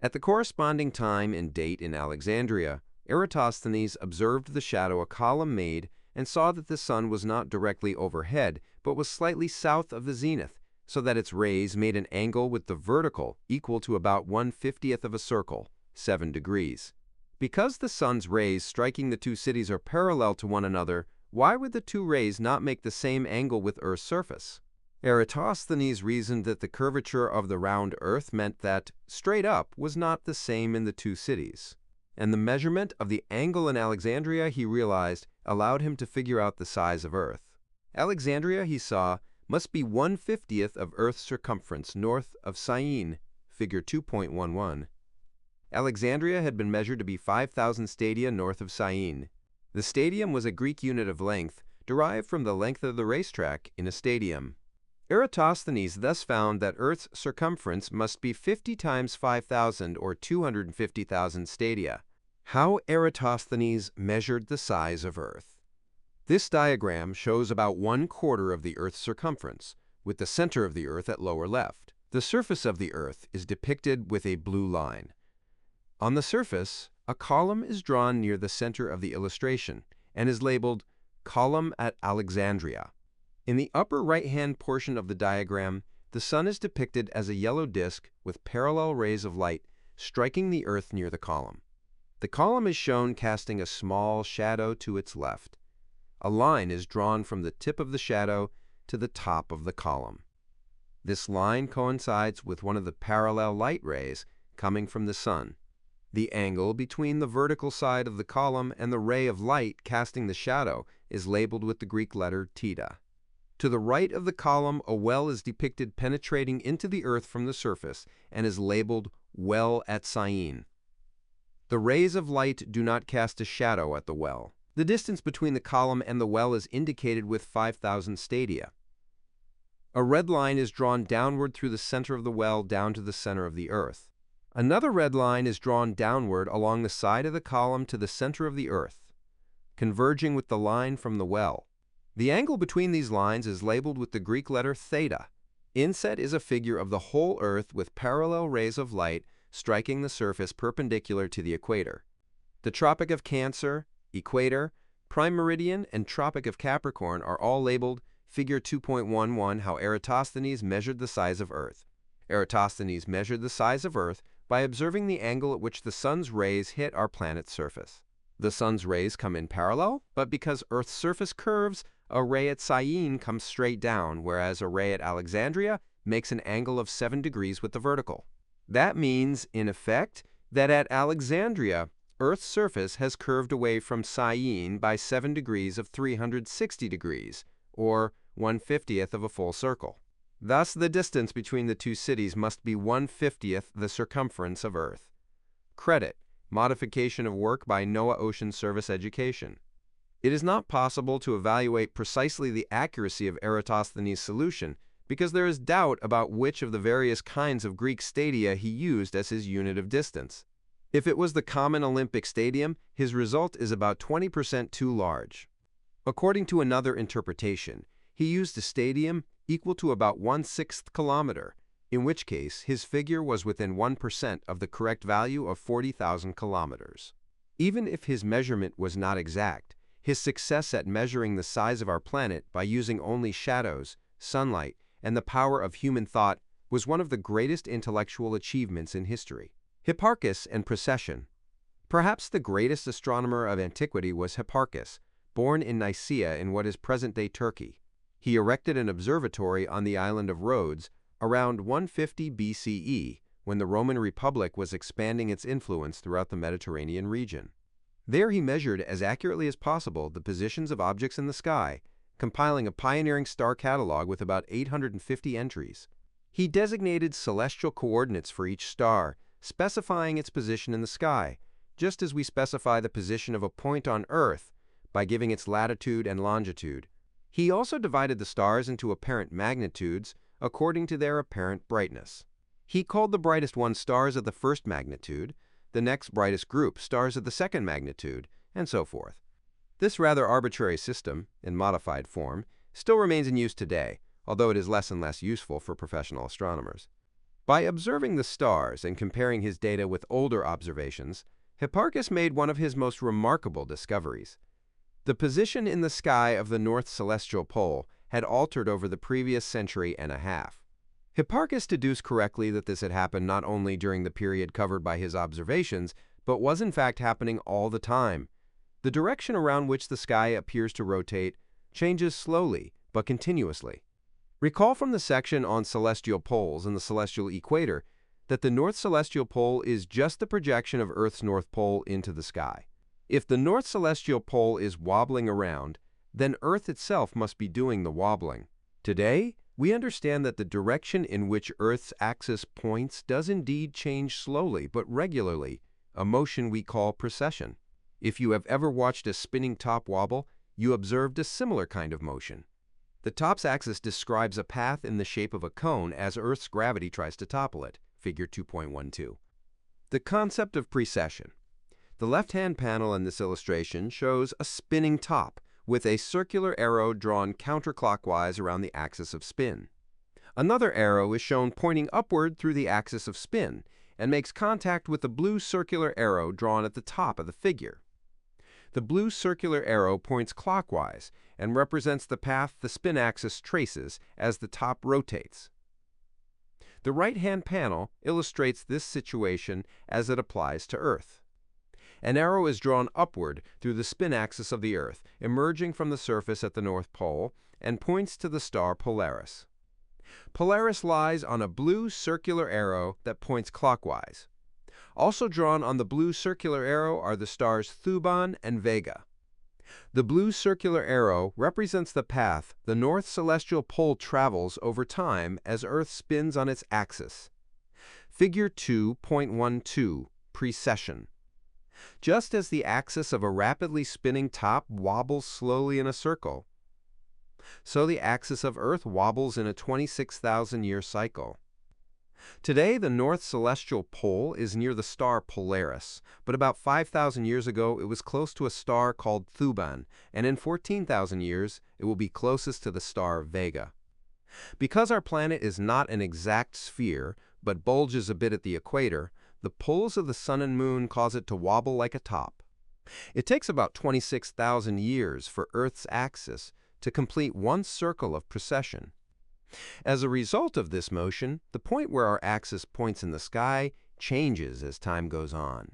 Speaker 1: At the corresponding time and date in Alexandria, Eratosthenes observed the shadow a column made and saw that the Sun was not directly overhead, but was slightly south of the zenith, so that its rays made an angle with the vertical equal to about 1/50th of a circle, 7 degrees. Because the Sun's rays striking the two cities are parallel to one another, why would the two rays not make the same angle with Earth's surface? Eratosthenes reasoned that the curvature of the round Earth meant that straight up was not the same in the two cities. And the measurement of the angle in Alexandria, he realized, allowed him to figure out the size of Earth. Alexandria, he saw, must be 1/50th of Earth's circumference north of Syene, figure 2.11. Alexandria had been measured to be 5,000 stadia north of Syene. The stadium was a Greek unit of length, derived from the length of the racetrack in a stadium. Eratosthenes thus found that Earth's circumference must be 50 times 5,000 or 250,000 stadia. How Eratosthenes measured the size of Earth. This diagram shows about 1/4 of the Earth's circumference, with the center of the Earth at lower left. The surface of the Earth is depicted with a blue line. On the surface, a column is drawn near the center of the illustration and is labeled Column at Alexandria. In the upper right-hand portion of the diagram, the Sun is depicted as a yellow disk with parallel rays of light striking the Earth near the column. The column is shown casting a small shadow to its left. A line is drawn from the tip of the shadow to the top of the column. This line coincides with one of the parallel light rays coming from the Sun. The angle between the vertical side of the column and the ray of light casting the shadow is labeled with the Greek letter θ. To the right of the column, a well is depicted penetrating into the Earth from the surface and is labeled Well at Syene. The rays of light do not cast a shadow at the well. The distance between the column and the well is indicated with 5,000 stadia. A red line is drawn downward through the center of the well down to the center of the Earth. Another red line is drawn downward along the side of the column to the center of the Earth, converging with the line from the well. The angle between these lines is labeled with the Greek letter θ. Inset is a figure of the whole Earth with parallel rays of light striking the surface perpendicular to the equator. The Tropic of Cancer, Equator, Prime Meridian, and Tropic of Capricorn are all labeled figure 2.11, how Eratosthenes measured the size of Earth. Eratosthenes measured the size of Earth by observing the angle at which the Sun's rays hit our planet's surface. The Sun's rays come in parallel, but because Earth's surface curves, a ray at Syene comes straight down, whereas a ray at Alexandria makes an angle of 7 degrees with the vertical. That means, in effect, that at Alexandria, Earth's surface has curved away from Syene by 7 degrees of 360 degrees, or 1/50th of a full circle. Thus, the distance between the two cities must be 1/50th the circumference of Earth. Credit: Modification of work by NOAA Ocean Service Education. It is not possible to evaluate precisely the accuracy of Eratosthenes' solution because there is doubt about which of the various kinds of Greek stadia he used as his unit of distance. If it was the common Olympic stadium, his result is about 20% too large. According to another interpretation, he used a stadium equal to about 1/6 kilometer, in which case his figure was within 1% of the correct value of 40,000 kilometers. Even if his measurement was not exact, his success at measuring the size of our planet by using only shadows, sunlight, and the power of human thought was one of the greatest intellectual achievements in history. Hipparchus and precession. Perhaps the greatest astronomer of antiquity was Hipparchus, born in Nicaea in what is present-day Turkey. He erected an observatory on the island of Rhodes around 150 BCE, when the Roman Republic was expanding its influence throughout the Mediterranean region. There he measured as accurately as possible the positions of objects in the sky, compiling a pioneering star catalog with about 850 entries. He designated celestial coordinates for each star, specifying its position in the sky, just as we specify the position of a point on Earth by giving its latitude and longitude. He also divided the stars into apparent magnitudes according to their apparent brightness. He called the brightest ones stars of the first magnitude, the next brightest group stars of the second magnitude, and so forth. This rather arbitrary system, in modified form, still remains in use today, although it is less and less useful for professional astronomers. By observing the stars and comparing his data with older observations, Hipparchus made one of his most remarkable discoveries. The position in the sky of the north celestial pole had altered over the previous century and a half. Hipparchus deduced correctly that this had happened not only during the period covered by his observations, but was in fact happening all the time. The direction around which the sky appears to rotate changes slowly but continuously. Recall from the section on celestial poles and the celestial equator that the north celestial pole is just the projection of Earth's north pole into the sky. If the north celestial pole is wobbling around, then Earth itself must be doing the wobbling. Today, we understand that the direction in which Earth's axis points does indeed change slowly but regularly, a motion we call precession. If you have ever watched a spinning top wobble, you observed a similar kind of motion. The top's axis describes a path in the shape of a cone as Earth's gravity tries to topple it, figure 2.12. The concept of precession. The left-hand panel in this illustration shows a spinning top with a circular arrow drawn counterclockwise around the axis of spin. Another arrow is shown pointing upward through the axis of spin and makes contact with the blue circular arrow drawn at the top of the figure. The blue circular arrow points clockwise and represents the path the spin axis traces as the top rotates. The right-hand panel illustrates this situation as it applies to Earth. An arrow is drawn upward through the spin axis of the Earth, emerging from the surface at the North Pole, and points to the star Polaris. Polaris lies on a blue circular arrow that points clockwise. Also drawn on the blue circular arrow are the stars Thuban and Vega. The blue circular arrow represents the path the North Celestial Pole travels over time as Earth spins on its axis. Figure 2.12, precession. Just as the axis of a rapidly spinning top wobbles slowly in a circle, so the axis of Earth wobbles in a 26,000-year cycle. Today, the North Celestial Pole is near the star Polaris, but about 5,000 years ago it was close to a star called Thuban, and in 14,000 years it will be closest to the star Vega. Because our planet is not an exact sphere, but bulges a bit at the equator, the poles of the Sun and Moon cause it to wobble like a top. It takes about 26,000 years for Earth's axis to complete one circle of precession. As a result of this motion, the point where our axis points in the sky changes as time goes on.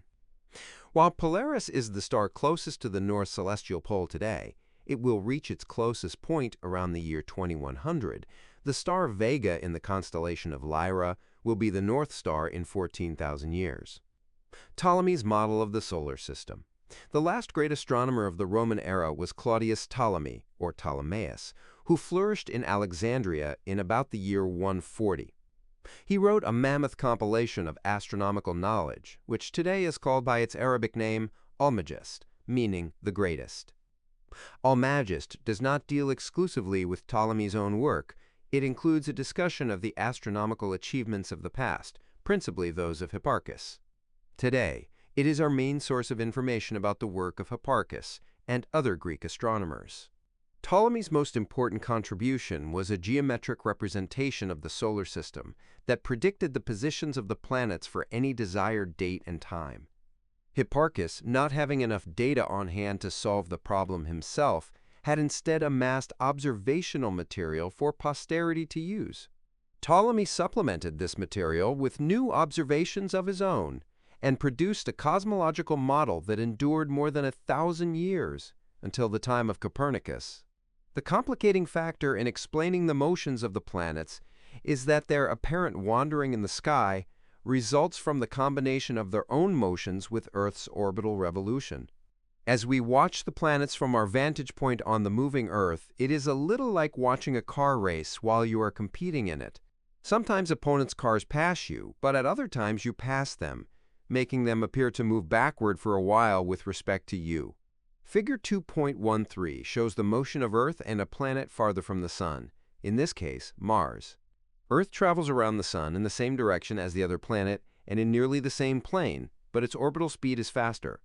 Speaker 1: While Polaris is the star closest to the North Celestial Pole today, it will reach its closest point around the year 2100. The star Vega in the constellation of Lyra will be the North Star in 14,000 years. Ptolemy's model of the solar system. The last great astronomer of the Roman era was Claudius Ptolemy, or Ptolemaeus, who flourished in Alexandria in about the year 140. He wrote a mammoth compilation of astronomical knowledge, which today is called by its Arabic name Almagest, meaning the greatest. Almagest does not deal exclusively with Ptolemy's own work. It includes a discussion of the astronomical achievements of the past, principally those of Hipparchus. Today, it is our main source of information about the work of Hipparchus and other Greek astronomers. Ptolemy's most important contribution was a geometric representation of the solar system that predicted the positions of the planets for any desired date and time. Hipparchus, not having enough data on hand to solve the problem himself, had instead amassed observational material for posterity to use. Ptolemy supplemented this material with new observations of his own and produced a cosmological model that endured more than 1,000 years, until the time of Copernicus. The complicating factor in explaining the motions of the planets is that their apparent wandering in the sky results from the combination of their own motions with Earth's orbital revolution. As we watch the planets from our vantage point on the moving Earth, it is a little like watching a car race while you are competing in it. Sometimes opponents' cars pass you, but at other times you pass them, making them appear to move backward for a while with respect to you. Figure 2.13 shows the motion of Earth and a planet farther from the Sun, in this case, Mars. Earth travels around the Sun in the same direction as the other planet and in nearly the same plane, but its orbital speed is faster.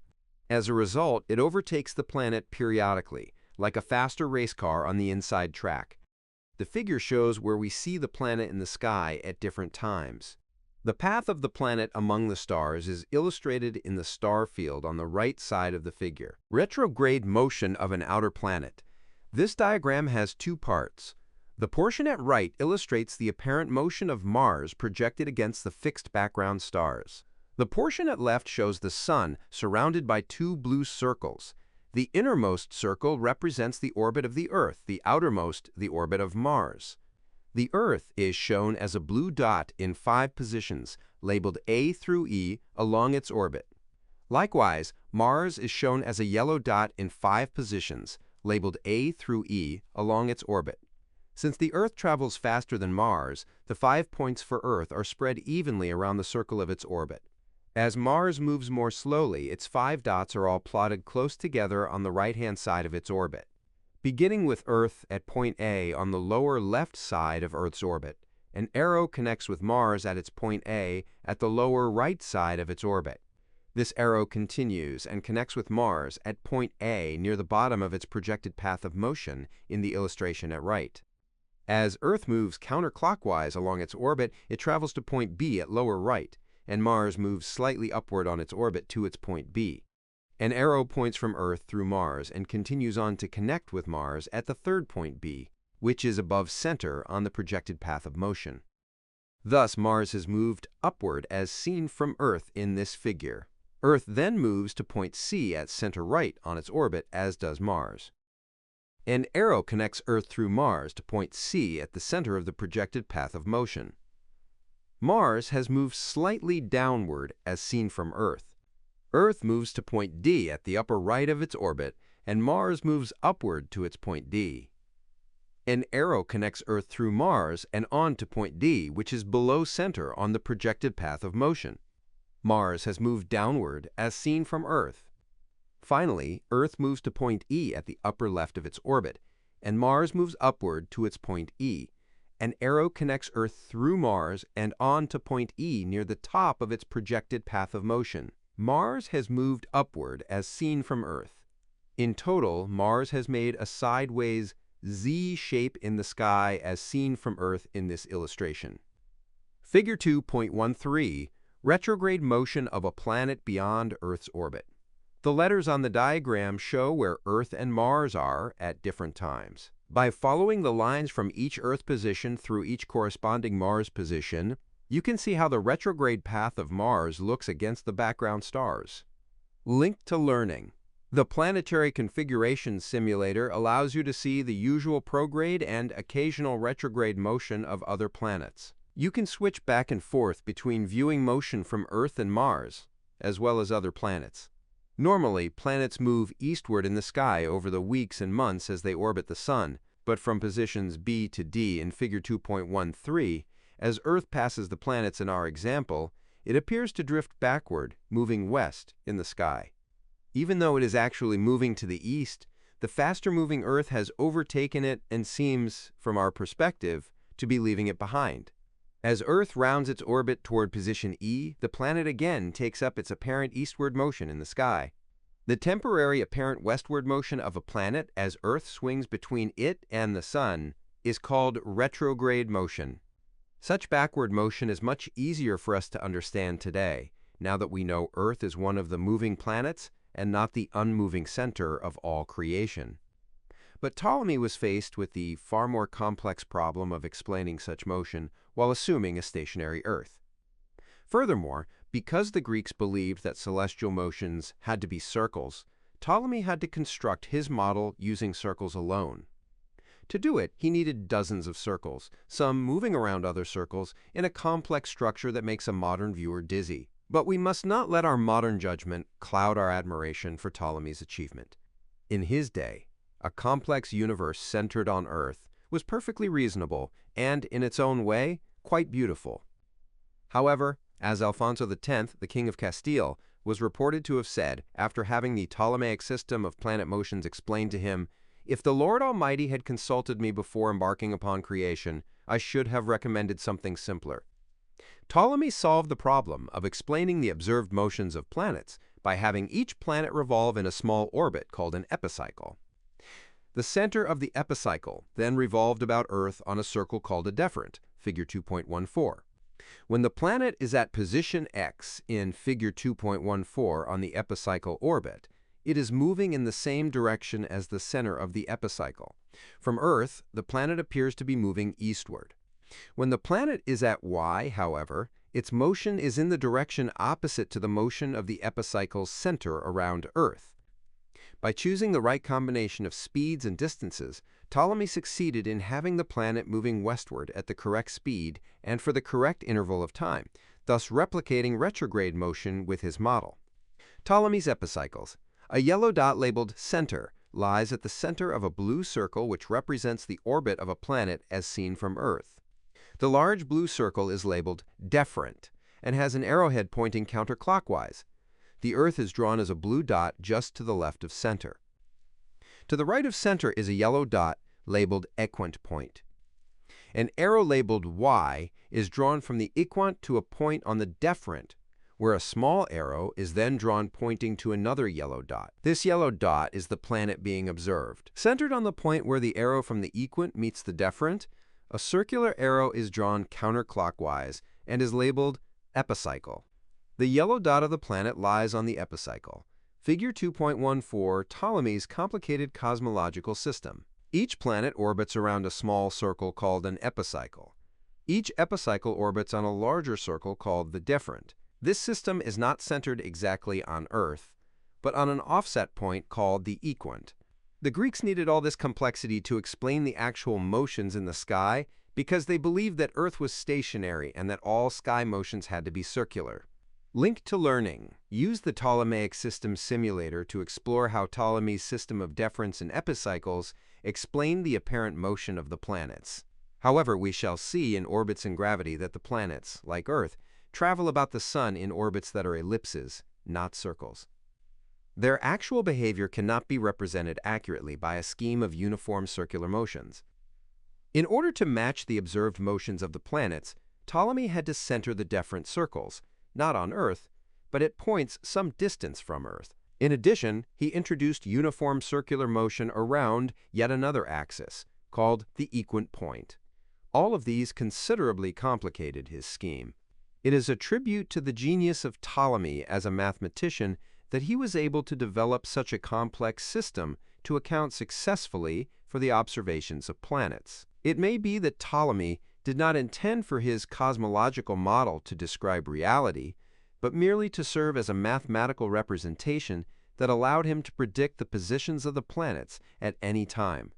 Speaker 1: As a result, it overtakes the planet periodically, like a faster race car on the inside track. The figure shows where we see the planet in the sky at different times. The path of the planet among the stars is illustrated in the star field on the right side of the figure. Retrograde motion of an outer planet. This diagram has two parts. The portion at right illustrates the apparent motion of Mars projected against the fixed background stars. The portion at left shows the Sun surrounded by two blue circles. The innermost circle represents the orbit of the Earth, the outermost the orbit of Mars. The Earth is shown as a blue dot in 5 positions, labeled A through E, along its orbit. Likewise, Mars is shown as a yellow dot in 5 positions, labeled A through E, along its orbit. Since the Earth travels faster than Mars, the 5 points for Earth are spread evenly around the circle of its orbit. As Mars moves more slowly, its 5 dots are all plotted close together on the right-hand side of its orbit. Beginning with Earth at point A on the lower left side of Earth's orbit, an arrow connects with Mars at its point A at the lower right side of its orbit. This arrow continues and connects with Mars at point A near the bottom of its projected path of motion in the illustration at right. As Earth moves counterclockwise along its orbit, it travels to point B at lower right, and Mars moves slightly upward on its orbit to its point B. An arrow points from Earth through Mars and continues on to connect with Mars at the third point B, which is above center on the projected path of motion. Thus, Mars has moved upward as seen from Earth in this figure. Earth then moves to point C at center right on its orbit, as does Mars. An arrow connects Earth through Mars to point C at the center of the projected path of motion. Mars has moved slightly downward as seen from Earth. Earth moves to point D at the upper right of its orbit, and Mars moves upward to its point D. An arrow connects Earth through Mars and on to point D, which is below center on the projected path of motion. Mars has moved downward as seen from Earth. Finally, Earth moves to point E at the upper left of its orbit, and Mars moves upward to its point E. An arrow connects Earth through Mars and on to point E near the top of its projected path of motion. Mars has moved upward as seen from Earth. In total, Mars has made a sideways Z shape in the sky as seen from Earth in this illustration. Figure 2.13, retrograde motion of a planet beyond Earth's orbit. The letters on the diagram show where Earth and Mars are at different times. By following the lines from each Earth position through each corresponding Mars position, you can see how the retrograde path of Mars looks against the background stars. Link to learning. The Planetary Configuration Simulator allows you to see the usual prograde and occasional retrograde motion of other planets. You can switch back and forth between viewing motion from Earth and Mars, as well as other planets. Normally, planets move eastward in the sky over the weeks and months as they orbit the Sun, but from positions B to D in Figure 2.13, as Earth passes the planets in our example, it appears to drift backward, moving west in the sky. Even though it is actually moving to the east, the faster-moving Earth has overtaken it and seems, from our perspective, to be leaving it behind. As Earth rounds its orbit toward position E, the planet again takes up its apparent eastward motion in the sky. The temporary apparent westward motion of a planet as Earth swings between it and the Sun is called retrograde motion. Such backward motion is much easier for us to understand today, now that we know Earth is one of the moving planets and not the unmoving center of all creation. But Ptolemy was faced with the far more complex problem of explaining such motion while assuming a stationary Earth. Furthermore, because the Greeks believed that celestial motions had to be circles, Ptolemy had to construct his model using circles alone. To do it, he needed dozens of circles, some moving around other circles in a complex structure that makes a modern viewer dizzy. But we must not let our modern judgment cloud our admiration for Ptolemy's achievement. In his day, a complex universe centered on Earth was perfectly reasonable and, in its own way, quite beautiful. However, as Alfonso X, the King of Castile, was reported to have said after having the Ptolemaic system of planet motions explained to him, "If the Lord Almighty had consulted me before embarking upon creation, I should have recommended something simpler." Ptolemy solved the problem of explaining the observed motions of planets by having each planet revolve in a small orbit called an epicycle. The center of the epicycle then revolved about Earth on a circle called a deferent, figure 2.14. When the planet is at position X in figure 2.14 on the epicycle orbit, it is moving in the same direction as the center of the epicycle. From Earth, the planet appears to be moving eastward. When the planet is at Y, however, its motion is in the direction opposite to the motion of the epicycle's center around Earth. By choosing the right combination of speeds and distances, Ptolemy succeeded in having the planet moving westward at the correct speed and for the correct interval of time, thus replicating retrograde motion with his model. Ptolemy's epicycles. A yellow dot labeled center lies at the center of a blue circle which represents the orbit of a planet as seen from Earth. The large blue circle is labeled deferent and has an arrowhead pointing counterclockwise. The Earth is drawn as a blue dot just to the left of center. To the right of center is a yellow dot labeled equant point. An arrow labeled Y is drawn from the equant to a point on the deferent, where a small arrow is then drawn pointing to another yellow dot. This yellow dot is the planet being observed. Centered on the point where the arrow from the equant meets the deferent, a circular arrow is drawn counterclockwise and is labeled epicycle. The yellow dot of the planet lies on the epicycle. Figure 2.14, Ptolemy's complicated cosmological system. Each planet orbits around a small circle called an epicycle. Each epicycle orbits on a larger circle called the deferent. This system is not centered exactly on Earth, but on an offset point called the equant. The Greeks needed all this complexity to explain the actual motions in the sky because they believed that Earth was stationary and that all sky motions had to be circular. Link to learning. Use the Ptolemaic system simulator to explore how Ptolemy's system of deferents and epicycles explained the apparent motion of the planets. However, we shall see in orbits and gravity that the planets, like Earth, travel about the Sun in orbits that are ellipses, not circles. Their actual behavior cannot be represented accurately by a scheme of uniform circular motions. In order to match the observed motions of the planets, Ptolemy had to center the deferent circles, not on Earth, but at points some distance from Earth. In addition, he introduced uniform circular motion around yet another axis, called the equant point. All of these considerably complicated his scheme. It is a tribute to the genius of Ptolemy as a mathematician that he was able to develop such a complex system to account successfully for the observations of planets. It may be that Ptolemy did not intend for his cosmological model to describe reality, but merely to serve as a mathematical representation that allowed him to predict the positions of the planets at any time.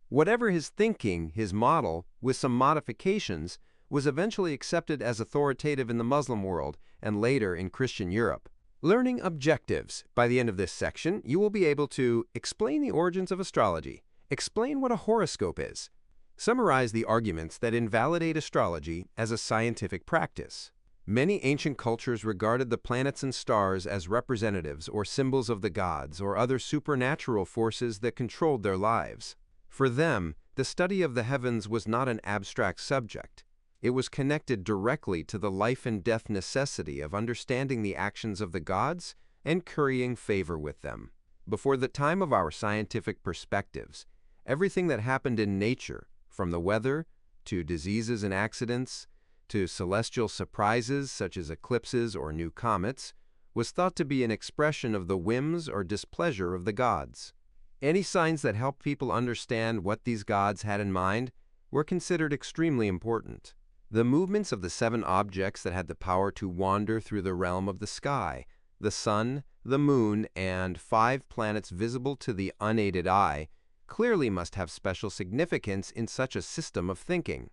Speaker 1: Whatever his thinking, his model, with some modifications, was eventually accepted as authoritative in the Muslim world and later in Christian Europe. Learning objectives. By the end of this section, you will be able to explain the origins of astrology, explain what a horoscope is, summarize the arguments that invalidate astrology as a scientific practice, Many ancient cultures regarded the planets and stars as representatives or symbols of the gods or other supernatural forces that controlled their lives. For them, the study of the heavens was not an abstract subject. It was connected directly to the life and death necessity of understanding the actions of the gods and currying favor with them. Before the time of our scientific perspectives, everything that happened in nature, from the weather to diseases and accidents, to celestial surprises such as eclipses or new comets, was thought to be an expression of the whims or displeasure of the gods. Any signs that helped people understand what these gods had in mind were considered extremely important. The movements of the 7 objects that had the power to wander through the realm of the sky, the sun, the moon, and 5 planets visible to the unaided eye, clearly must have special significance in such a system of thinking.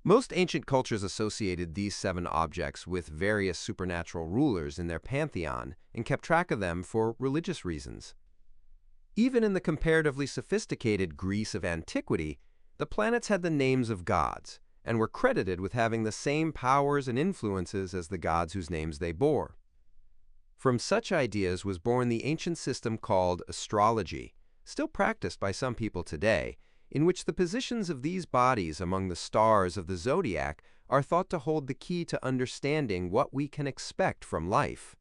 Speaker 1: Most ancient cultures associated these 7 objects with various supernatural rulers in their pantheon and kept track of them for religious reasons. Even in the comparatively sophisticated Greece of antiquity, the planets had the names of gods and were credited with having the same powers and influences as the gods whose names they bore. From such ideas was born the ancient system called astrology, still practiced by some people today, in which the positions of these bodies among the stars of the zodiac are thought to hold the key to understanding what we can expect from life.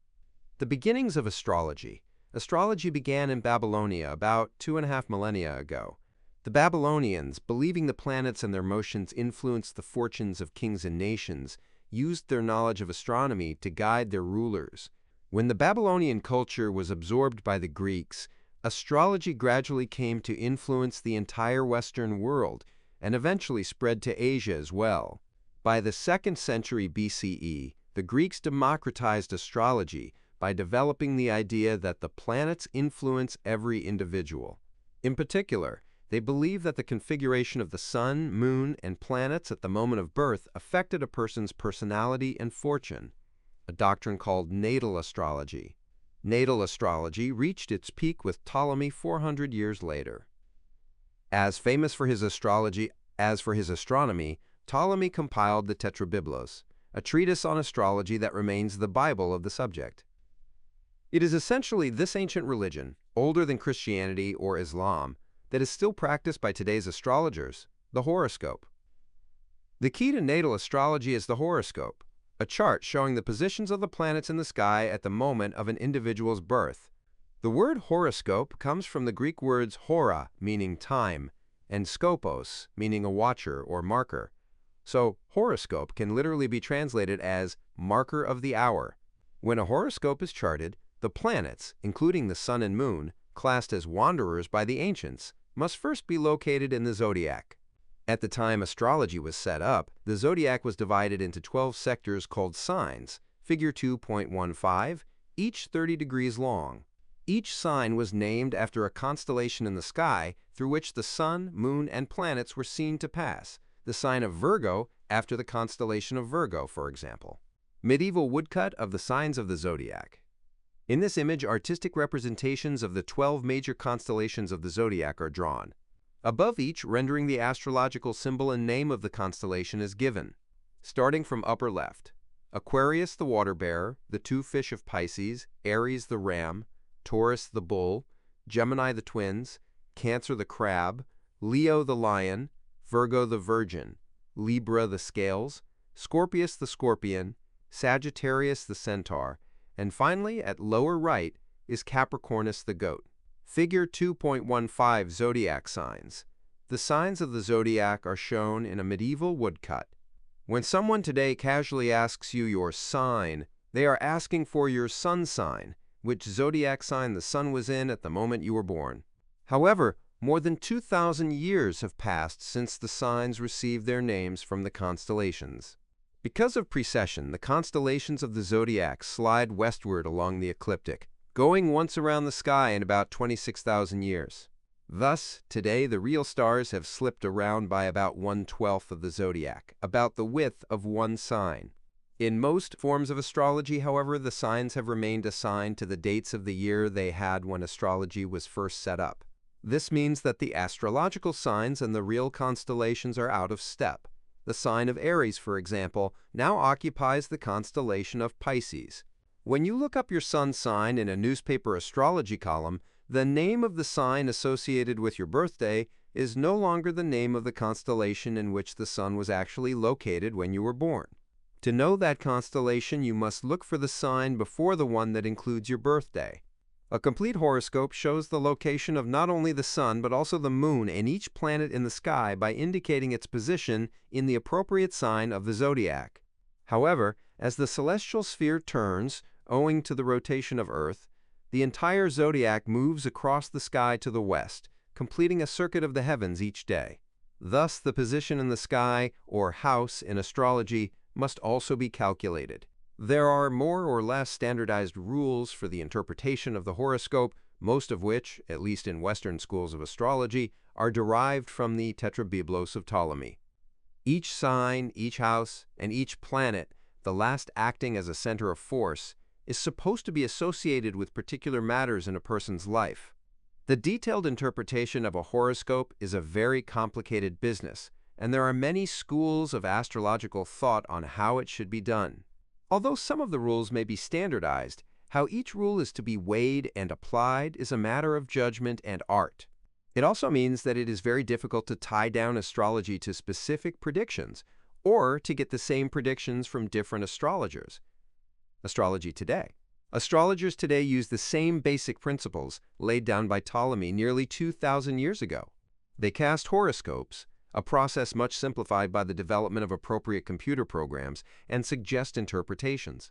Speaker 1: The beginnings of astrology. Astrology began in Babylonia about 2.5 millennia ago. The Babylonians, believing the planets and their motions influenced the fortunes of kings and nations, used their knowledge of astronomy to guide their rulers. When the Babylonian culture was absorbed by the Greeks, astrology gradually came to influence the entire Western world and eventually spread to Asia as well. By the 2nd century BCE, the Greeks democratized astrology by developing the idea that the planets influence every individual. In particular, they believed that the configuration of the sun, moon, and planets at the moment of birth affected a person's personality and fortune, a doctrine called natal astrology. Natal astrology reached its peak with Ptolemy 400 years later. As famous for his astrology as for his astronomy, Ptolemy compiled the Tetrabiblos, a treatise on astrology that remains the Bible of the subject. It is essentially this ancient religion, older than Christianity or Islam, that is still practiced by today's astrologers, the horoscope. The key to natal astrology is the horoscope, a chart showing the positions of the planets in the sky at the moment of an individual's birth. The word horoscope comes from the Greek words hora, meaning time, and skopos, meaning a watcher or marker. So, horoscope can literally be translated as marker of the hour. When a horoscope is charted, the planets, including the sun and moon, classed as wanderers by the ancients, must first be located in the zodiac. At the time astrology was set up, the zodiac was divided into 12 sectors called signs, figure 2.15, each 30 degrees long. Each sign was named after a constellation in the sky through which the sun, moon, and planets were seen to pass, the sign of Virgo after the constellation of Virgo, for example. Medieval woodcut of the signs of the zodiac. In this image, artistic representations of the 12 major constellations of the zodiac are drawn. Above each, rendering the astrological symbol and name of the constellation is given. Starting from upper left, Aquarius the water bearer, the 2 fish of Pisces, Aries the ram, Taurus the bull, Gemini the twins, Cancer the crab, Leo the lion, Virgo the virgin, Libra the scales, Scorpius the scorpion, Sagittarius the centaur, and finally, at lower right, is Capricornus the goat. Figure 2.15 Zodiac signs. The signs of the zodiac are shown in a medieval woodcut. When someone today casually asks you your sign, they are asking for your sun sign, which zodiac sign the sun was in at the moment you were born. However, more than 2,000 years have passed since the signs received their names from the constellations. Because of precession, the constellations of the zodiac slide westward along the ecliptic, going once around the sky in about 26,000 years. Thus, today the real stars have slipped around by about 1/12 of the zodiac, about the width of one sign. In most forms of astrology, however, the signs have remained assigned to the dates of the year they had when astrology was first set up. This means that the astrological signs and the real constellations are out of step. The sign of Aries, for example, now occupies the constellation of Pisces. When you look up your sun sign in a newspaper astrology column, the name of the sign associated with your birthday is no longer the name of the constellation in which the sun was actually located when you were born. To know that constellation, you must look for the sign before the one that includes your birthday. A complete horoscope shows the location of not only the sun but also the moon and each planet in the sky by indicating its position in the appropriate sign of the zodiac. However, as the celestial sphere turns, owing to the rotation of Earth, the entire zodiac moves across the sky to the west, completing a circuit of the heavens each day. Thus, the position in the sky, or house in astrology, must also be calculated. There are more or less standardized rules for the interpretation of the horoscope, most of which, at least in Western schools of astrology, are derived from the Tetrabiblos of Ptolemy. Each sign, each house, and each planet, the last acting as a center of force, is supposed to be associated with particular matters in a person's life. The detailed interpretation of a horoscope is a very complicated business, and there are many schools of astrological thought on how it should be done. Although some of the rules may be standardized, how each rule is to be weighed and applied is a matter of judgment and art. It also means that it is very difficult to tie down astrology to specific predictions, or to get the same predictions from different astrologers. Astrology today. Astrologers today use the same basic principles laid down by Ptolemy nearly 2,000 years ago. They cast horoscopes, a process much simplified by the development of appropriate computer programs, and suggest interpretations.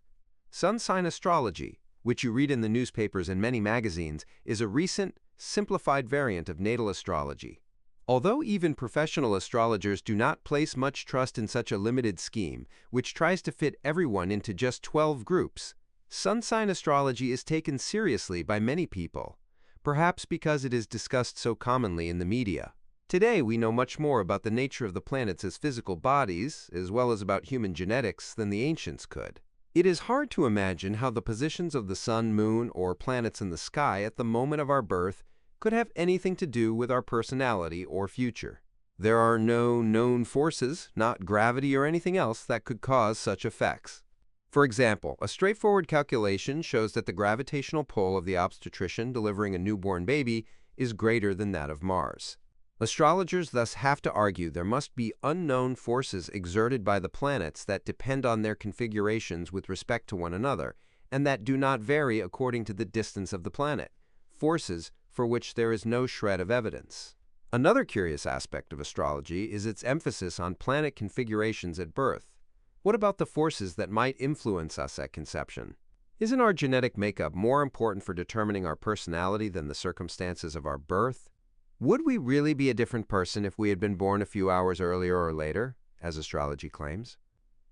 Speaker 1: Sun sign astrology, which you read in the newspapers and many magazines, is a recent, simplified variant of natal astrology. Although even professional astrologers do not place much trust in such a limited scheme, which tries to fit everyone into just 12 groups, sun sign astrology is taken seriously by many people, perhaps because it is discussed so commonly in the media. Today, we know much more about the nature of the planets as physical bodies, as well as about human genetics, than the ancients could. It is hard to imagine how the positions of the sun, moon, or planets in the sky at the moment of our birth could have anything to do with our personality or future. There are no known forces, not gravity or anything else, that could cause such effects. For example, a straightforward calculation shows that the gravitational pull of the obstetrician delivering a newborn baby is greater than that of Mars. Astrologers thus have to argue there must be unknown forces exerted by the planets that depend on their configurations with respect to one another, and that do not vary according to the distance of the planet, forces for which there is no shred of evidence. Another curious aspect of astrology is its emphasis on planet configurations at birth. What about the forces that might influence us at conception? Isn't our genetic makeup more important for determining our personality than the circumstances of our birth? Would we really be a different person if we had been born a few hours earlier or later, as astrology claims?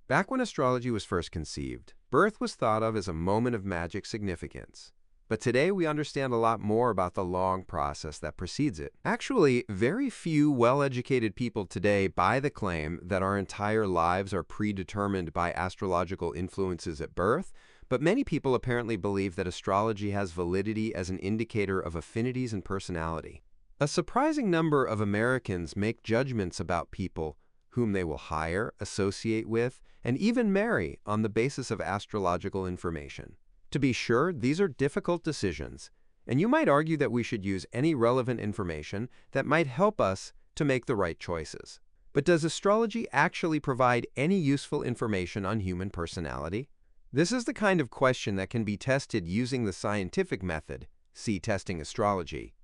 Speaker 1: Back when astrology was first conceived, birth was thought of as a moment of magic significance. But today we understand a lot more about the long process that precedes it. Actually, very few well-educated people today buy the claim that our entire lives are predetermined by astrological influences at birth, but many people apparently believe that astrology has validity as an indicator of affinities and personality. A surprising number of Americans make judgments about people whom they will hire, associate with, and even marry on the basis of astrological information. To be sure, these are difficult decisions, and you might argue that we should use any relevant information that might help us to make the right choices. But does astrology actually provide any useful information on human personality? This is the kind of question that can be tested using the scientific method, see testing astrology.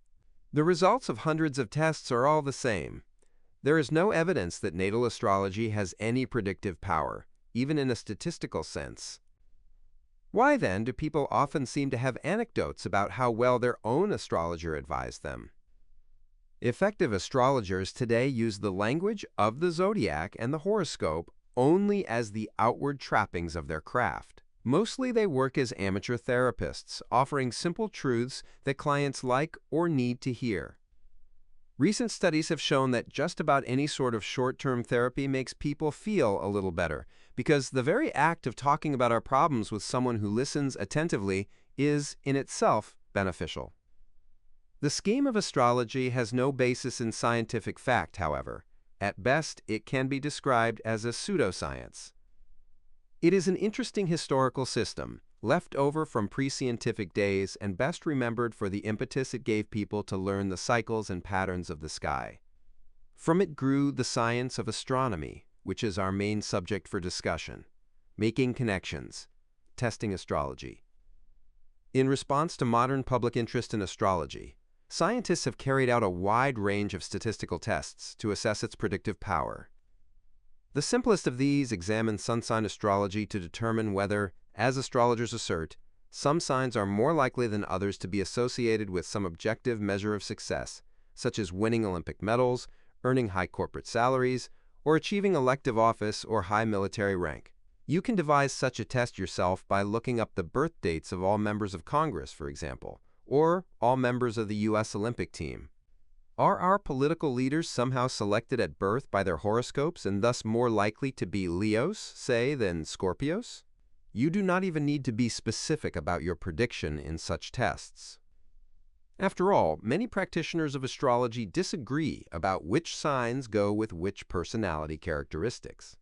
Speaker 1: The results of hundreds of tests are all the same. There is no evidence that natal astrology has any predictive power, even in a statistical sense. Why then do people often seem to have anecdotes about how well their own astrologer advised them? Effective astrologers today use the language of the zodiac and the horoscope only as the outward trappings of their craft. Mostly they work as amateur therapists, offering simple truths that clients like or need to hear. Recent studies have shown that just about any sort of short-term therapy makes people feel a little better, because the very act of talking about our problems with someone who listens attentively is, in itself, beneficial. The scheme of astrology has no basis in scientific fact, however, At best, it can be described as a pseudoscience. It is an interesting historical system, left over from pre-scientific days and best remembered for the impetus it gave people to learn the cycles and patterns of the sky. From it grew the science of astronomy, which is our main subject for discussion, making connections, testing astrology. In response to modern public interest in astrology, scientists have carried out a wide range of statistical tests to assess its predictive power. The simplest of these examine sun sign astrology to determine whether, as astrologers assert, some signs are more likely than others to be associated with some objective measure of success, such as winning Olympic medals, earning high corporate salaries, or achieving elective office or high military rank. You can devise such a test yourself by looking up the birth dates of all members of Congress, for example, or all members of the U.S. Olympic team. Are our political leaders somehow selected at birth by their horoscopes and thus more likely to be Leos, say, than Scorpios? You do not even need to be specific about your prediction in such tests. After all, many practitioners of astrology disagree about which signs go with which personality characteristics.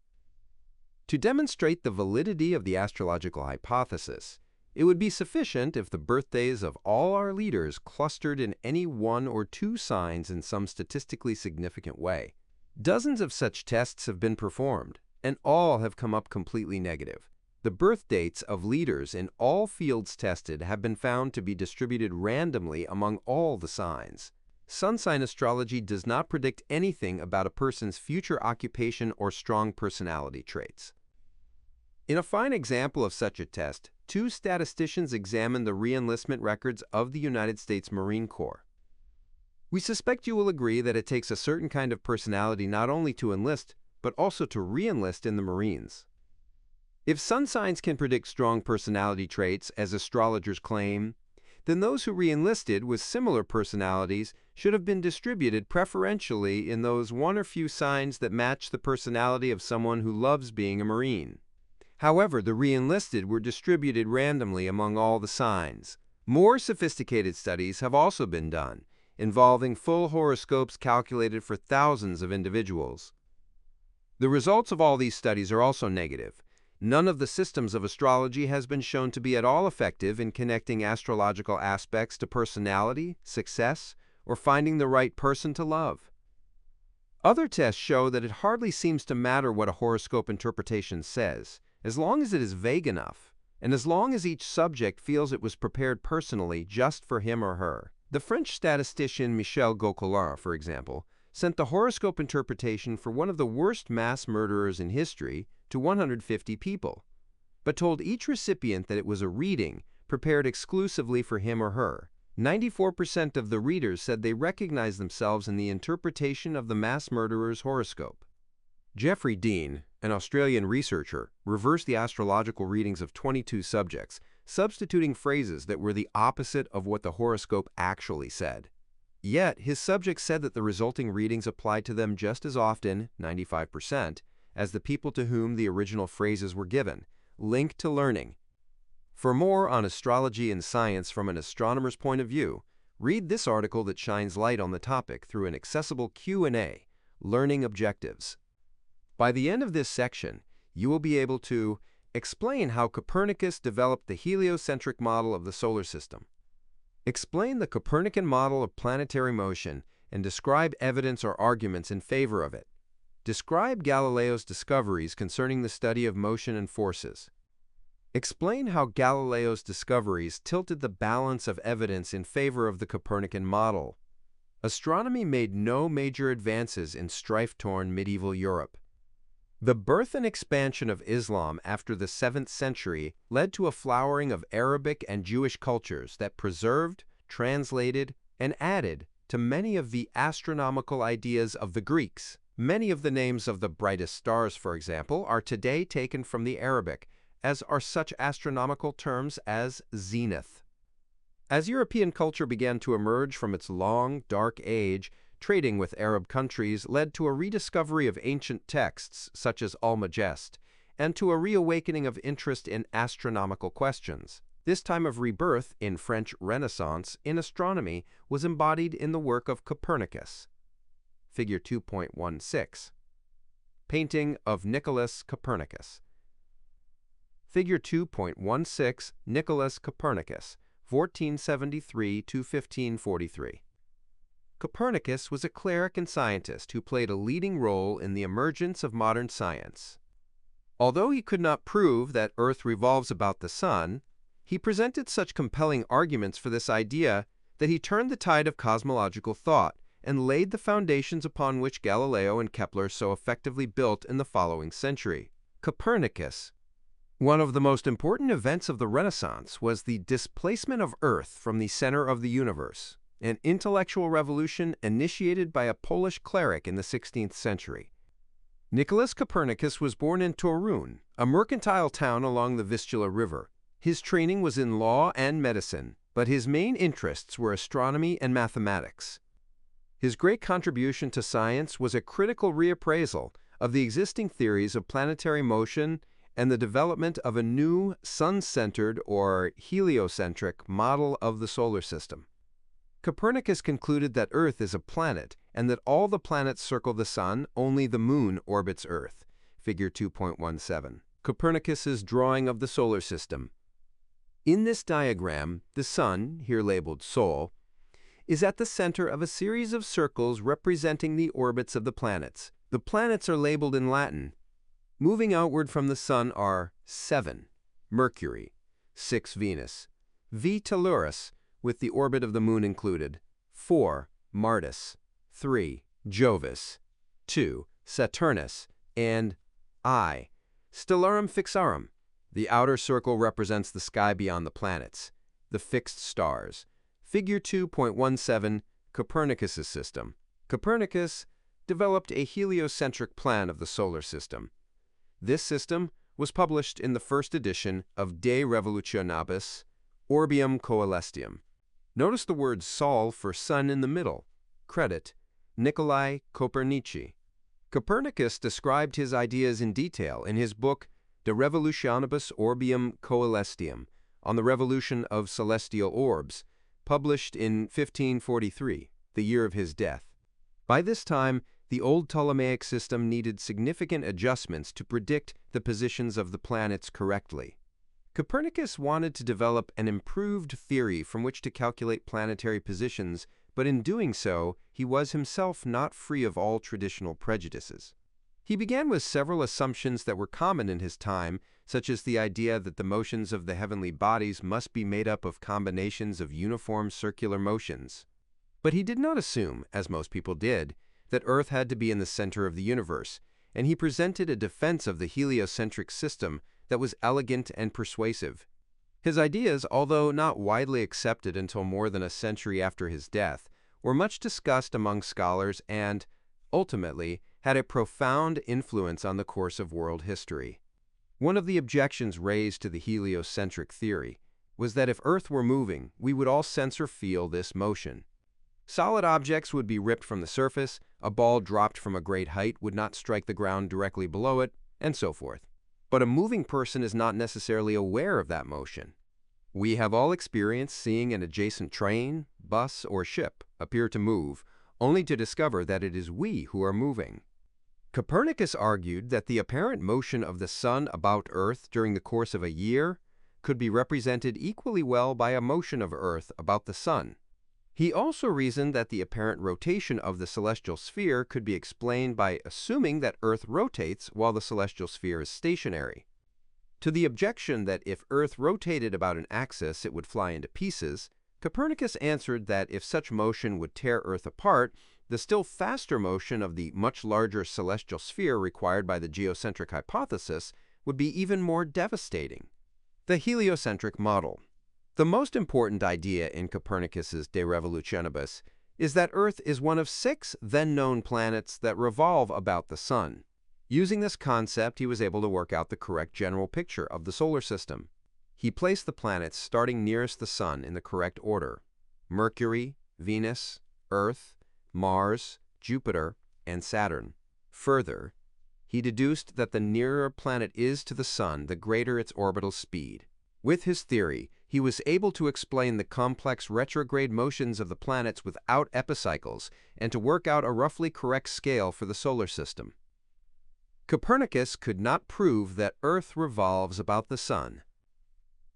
Speaker 1: To demonstrate the validity of the astrological hypothesis, it would be sufficient if the birthdays of all our leaders clustered in any one or two signs in some statistically significant way. Dozens of such tests have been performed, and all have come up completely negative. The birth dates of leaders in all fields tested have been found to be distributed randomly among all the signs. Sun sign astrology does not predict anything about a person's future occupation or strong personality traits. In a fine example of such a test, two statisticians examined the re-enlistment records of the United States Marine Corps. We suspect you will agree that it takes a certain kind of personality not only to enlist, but also to re-enlist in the Marines. If sun signs can predict strong personality traits, as astrologers claim, then those who re-enlisted with similar personalities should have been distributed preferentially in those one or few signs that match the personality of someone who loves being a Marine. However, the re-enlisted were distributed randomly among all the signs. More sophisticated studies have also been done, involving full horoscopes calculated for thousands of individuals. The results of all these studies are also negative. None of the systems of astrology has been shown to be at all effective in connecting astrological aspects to personality, success, or finding the right person to love. Other tests show that it hardly seems to matter what a horoscope interpretation says, as long as it is vague enough, and as long as each subject feels it was prepared personally just for him or her. The French statistician Michel Gauquelin, for example, sent the horoscope interpretation for one of the worst mass murderers in history to 150 people, but told each recipient that it was a reading prepared exclusively for him or her. 94% of the readers said they recognized themselves in the interpretation of the mass murderer's horoscope. Geoffrey Dean, an Australian researcher, reversed the astrological readings of 22 subjects, substituting phrases that were the opposite of what the horoscope actually said. Yet, his subjects said that the resulting readings applied to them just as often, 95%, as the people to whom the original phrases were given. Link to learning. For more on astrology and science from an astronomer's point of view, read this article that shines light on the topic through an accessible Q&A, Learning Objectives. By the end of this section, you will be able to explain how Copernicus developed the heliocentric model of the solar system, explain the Copernican model of planetary motion, and describe evidence or arguments in favor of it. Describe Galileo's discoveries concerning the study of motion and forces. Explain how Galileo's discoveries tilted the balance of evidence in favor of the Copernican model. Astronomy made no major advances in strife-torn medieval Europe. The birth and expansion of Islam after the 7th century led to a flowering of Arabic and Jewish cultures that preserved, translated, and added to many of the astronomical ideas of the Greeks. Many of the names of the brightest stars, for example, are today taken from the Arabic, as are such astronomical terms as zenith. As European culture began to emerge from its long, dark age, trading with Arab countries led to a rediscovery of ancient texts, such as Almagest, and to a reawakening of interest in astronomical questions. This time of rebirth in French Renaissance in astronomy was embodied in the work of Copernicus. Figure 2.16. Painting of Nicholas Copernicus. Figure 2.16, Nicholas Copernicus, 1473 to 1543. Copernicus was a cleric and scientist who played a leading role in the emergence of modern science. Although he could not prove that Earth revolves about the Sun, he presented such compelling arguments for this idea that he turned the tide of cosmological thought and laid the foundations upon which Galileo and Kepler so effectively built in the following century. Copernicus. One of the most important events of the Renaissance was the displacement of Earth from the center of the universe, an intellectual revolution initiated by a Polish cleric in the 16th century. Nicholas Copernicus was born in Torun, a mercantile town along the Vistula River. His training was in law and medicine, but his main interests were astronomy and mathematics. His great contribution to science was a critical reappraisal of the existing theories of planetary motion and the development of a new sun-centered or heliocentric model of the solar system. Copernicus concluded that Earth is a planet and that all the planets circle the Sun, only the Moon orbits Earth. Figure 2.17. Copernicus's drawing of the solar system. In this diagram, the Sun, here labeled Sol, is at the center of a series of circles representing the orbits of the planets. The planets are labeled in Latin. Moving outward from the Sun are 7, Mercury, 6, Venus, V Tellurus, with the orbit of the Moon included, 4, Mars, 3, Jovis, 2, Saturnus, and I, Stellarum Fixarum. The outer circle represents the sky beyond the planets, the fixed stars. Figure 2.17, Copernicus's system. Copernicus developed a heliocentric plan of the solar system. This system was published in the first edition of De Revolutionibus Orbium Coelestium. Notice the word Sol for sun in the middle. Credit, Niccolai Copernici. Copernicus described his ideas in detail in his book De Revolutionibus Orbium Coelestium, on the revolution of celestial orbs, published in 1543, the year of his death. By this time, the old Ptolemaic system needed significant adjustments to predict the positions of the planets correctly. Copernicus wanted to develop an improved theory from which to calculate planetary positions, but in doing so, he was himself not free of all traditional prejudices. He began with several assumptions that were common in his time, such as the idea that the motions of the heavenly bodies must be made up of combinations of uniform circular motions. But he did not assume, as most people did, that Earth had to be in the center of the universe, and he presented a defense of the heliocentric system that was elegant and persuasive. His ideas, although not widely accepted until more than a century after his death, were much discussed among scholars and, ultimately, had a profound influence on the course of world history. One of the objections raised to the heliocentric theory was that if Earth were moving, we would all sense or feel this motion. Solid objects would be ripped from the surface, a ball dropped from a great height would not strike the ground directly below it, and so forth. But a moving person is not necessarily aware of that motion. We have all experienced seeing an adjacent train, bus, or ship appear to move, only to discover that it is we who are moving. Copernicus argued that the apparent motion of the Sun about Earth during the course of a year could be represented equally well by a motion of Earth about the Sun. He also reasoned that the apparent rotation of the celestial sphere could be explained by assuming that Earth rotates while the celestial sphere is stationary. To the objection that if Earth rotated about an axis it would fly into pieces, Copernicus answered that if such motion would tear Earth apart, the still faster motion of the much larger celestial sphere required by the geocentric hypothesis would be even more devastating. The heliocentric model. The most important idea in Copernicus's De Revolutionibus is that Earth is one of 6 then-known planets that revolve about the Sun. Using this concept, he was able to work out the correct general picture of the solar system. He placed the planets starting nearest the Sun in the correct order: Mercury, Venus, Earth, Mars, Jupiter, and Saturn. Further, he deduced that the nearer a planet is to the Sun, the greater its orbital speed. With his theory, he was able to explain the complex retrograde motions of the planets without epicycles and to work out a roughly correct scale for the solar system. Copernicus could not prove that Earth revolves about the Sun.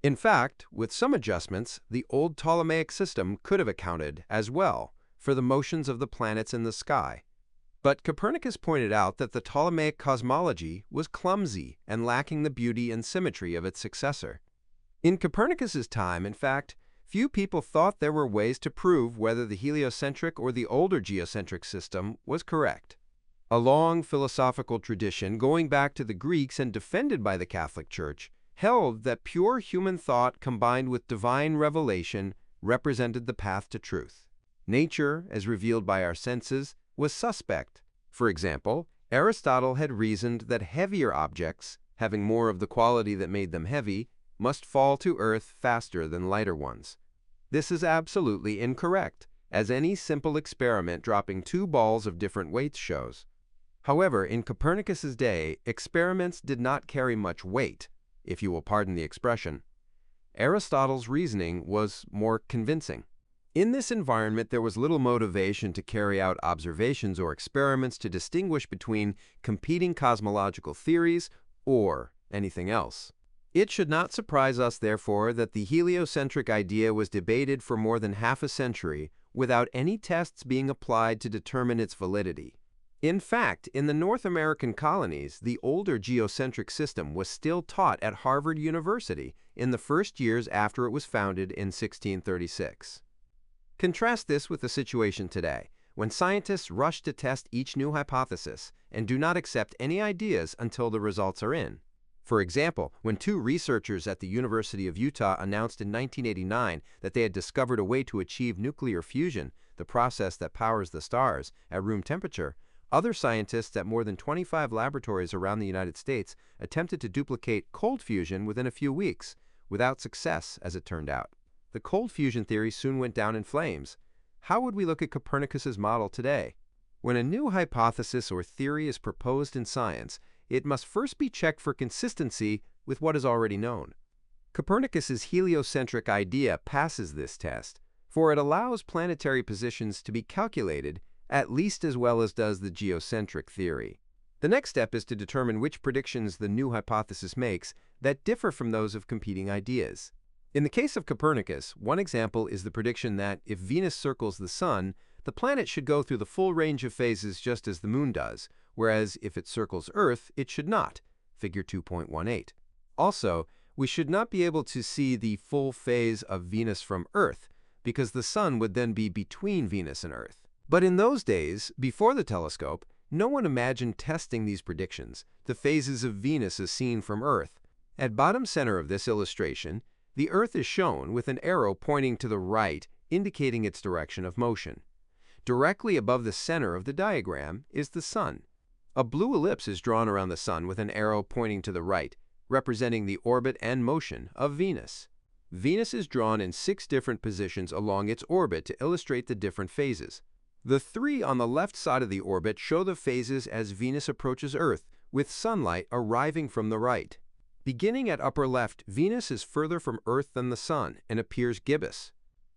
Speaker 1: In fact, with some adjustments, the old Ptolemaic system could have accounted, as well, for the motions of the planets in the sky. But Copernicus pointed out that the Ptolemaic cosmology was clumsy and lacking the beauty and symmetry of its successor. In Copernicus's time, in fact, few people thought there were ways to prove whether the heliocentric or the older geocentric system was correct. A long philosophical tradition going back to the Greeks and defended by the Catholic Church held that pure human thought combined with divine revelation represented the path to truth. Nature, as revealed by our senses, was suspect. For example, Aristotle had reasoned that heavier objects, having more of the quality that made them heavy, must fall to Earth faster than lighter ones. This is absolutely incorrect, as any simple experiment dropping two balls of different weights shows. However, in Copernicus's day, experiments did not carry much weight, if you will pardon the expression. Aristotle's reasoning was more convincing. In this environment, there was little motivation to carry out observations or experiments to distinguish between competing cosmological theories or anything else. It should not surprise us, therefore, that the heliocentric idea was debated for more than half a century without any tests being applied to determine its validity. In fact, in the North American colonies, the older geocentric system was still taught at Harvard University in the first years after it was founded in 1636. Contrast this with the situation today, when scientists rush to test each new hypothesis and do not accept any ideas until the results are in. For example, when two researchers at the University of Utah announced in 1989 that they had discovered a way to achieve nuclear fusion, the process that powers the stars, at room temperature, other scientists at more than 25 laboratories around the United States attempted to duplicate cold fusion within a few weeks, without success, as it turned out. The cold fusion theory soon went down in flames. How would we look at Copernicus's model today? When a new hypothesis or theory is proposed in science, it must first be checked for consistency with what is already known. Copernicus's heliocentric idea passes this test, for it allows planetary positions to be calculated at least as well as does the geocentric theory. The next step is to determine which predictions the new hypothesis makes that differ from those of competing ideas. In the case of Copernicus, one example is the prediction that if Venus circles the Sun, the planet should go through the full range of phases just as the Moon does, whereas if it circles Earth, it should not, figure 2.18. Also, we should not be able to see the full phase of Venus from Earth, because the Sun would then be between Venus and Earth. But in those days, before the telescope, no one imagined testing these predictions, the phases of Venus as seen from Earth. At bottom center of this illustration, the Earth is shown with an arrow pointing to the right, indicating its direction of motion. Directly above the center of the diagram is the Sun. A blue ellipse is drawn around the Sun with an arrow pointing to the right, representing the orbit and motion of Venus. Venus is drawn in 6 different positions along its orbit to illustrate the different phases. The 3 on the left side of the orbit show the phases as Venus approaches Earth, with sunlight arriving from the right. Beginning at upper left, Venus is further from Earth than the Sun and appears gibbous.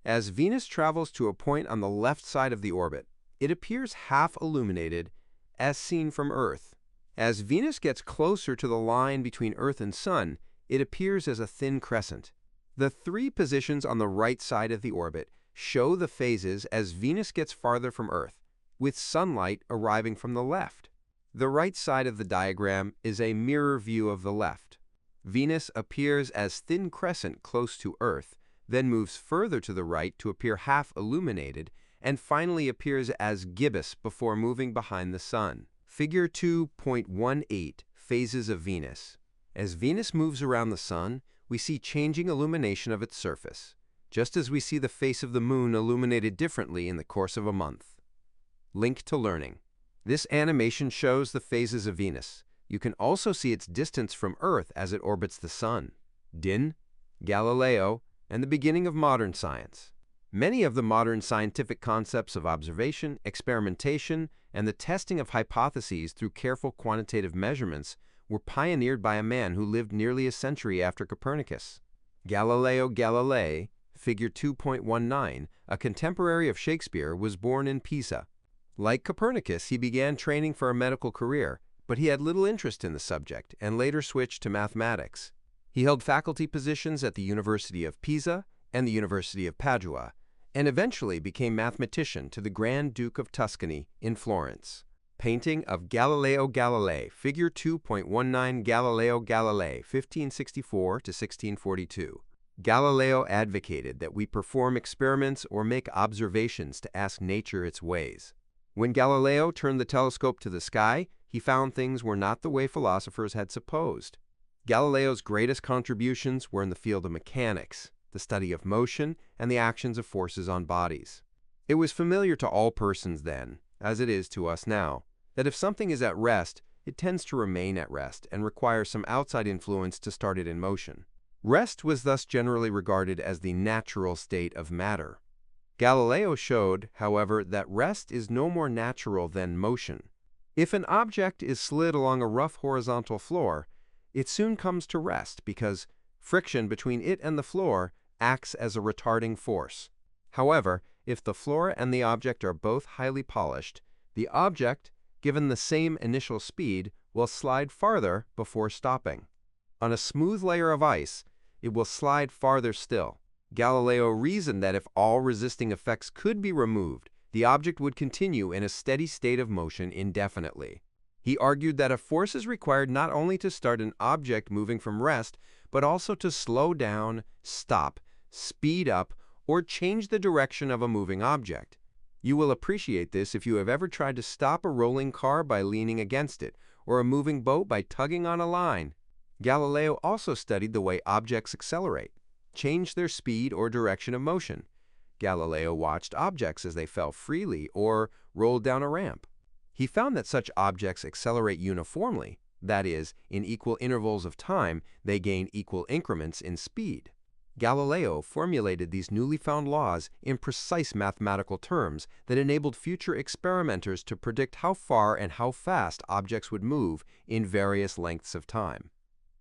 Speaker 1: As Venus travels to a point on the left side of the orbit, it appears half illuminated as seen from Earth. As Venus gets closer to the line between Earth and Sun, it appears as a thin crescent. The 3 positions on the right side of the orbit show the phases as Venus gets farther from Earth, with sunlight arriving from the left. The right side of the diagram is a mirror view of the left. Venus appears as thin crescent close to Earth, then moves further to the right to appear half illuminated, and finally appears as gibbous before moving behind the Sun. Figure 2.18, Phases of Venus. As Venus moves around the Sun, we see changing illumination of its surface, just as we see the face of the Moon illuminated differently in the course of a month. Link to learning. This animation shows the phases of Venus. You can also see its distance from Earth as it orbits the Sun. Din, Galileo, and the beginning of modern science. Many of the modern scientific concepts of observation, experimentation, and the testing of hypotheses through careful quantitative measurements were pioneered by a man who lived nearly a century after Copernicus. Galileo Galilei, figure 2.19, a contemporary of Shakespeare, was born in Pisa. Like Copernicus, he began training for a medical career, but he had little interest in the subject and later switched to mathematics. He held faculty positions at the University of Pisa and the University of Padua, and eventually became mathematician to the Grand Duke of Tuscany in Florence. Painting of Galileo Galilei, figure 2.19, Galileo Galilei, 1564 to 1642. Galileo advocated that we perform experiments or make observations to ask nature its ways. When Galileo turned the telescope to the sky, he found things were not the way philosophers had supposed. Galileo's greatest contributions were in the field of mechanics, the study of motion, and the actions of forces on bodies. It was familiar to all persons then, as it is to us now, that if something is at rest, it tends to remain at rest and requires some outside influence to start it in motion. Rest was thus generally regarded as the natural state of matter. Galileo showed, however, that rest is no more natural than motion. If an object is slid along a rough horizontal floor, it soon comes to rest because friction between it and the floor acts as a retarding force. However, if the floor and the object are both highly polished, the object, given the same initial speed, will slide farther before stopping. On a smooth layer of ice, it will slide farther still. Galileo reasoned that if all resisting effects could be removed, the object would continue in a steady state of motion indefinitely. He argued that a force is required not only to start an object moving from rest, but also to slow down, stop, speed up, or change the direction of a moving object. You will appreciate this if you have ever tried to stop a rolling car by leaning against it, or a moving boat by tugging on a line. Galileo also studied the way objects accelerate, change their speed or direction of motion. Galileo watched objects as they fell freely or rolled down a ramp. He found that such objects accelerate uniformly, that is, in equal intervals of time, they gain equal increments in speed. Galileo formulated these newly found laws in precise mathematical terms that enabled future experimenters to predict how far and how fast objects would move in various lengths of time.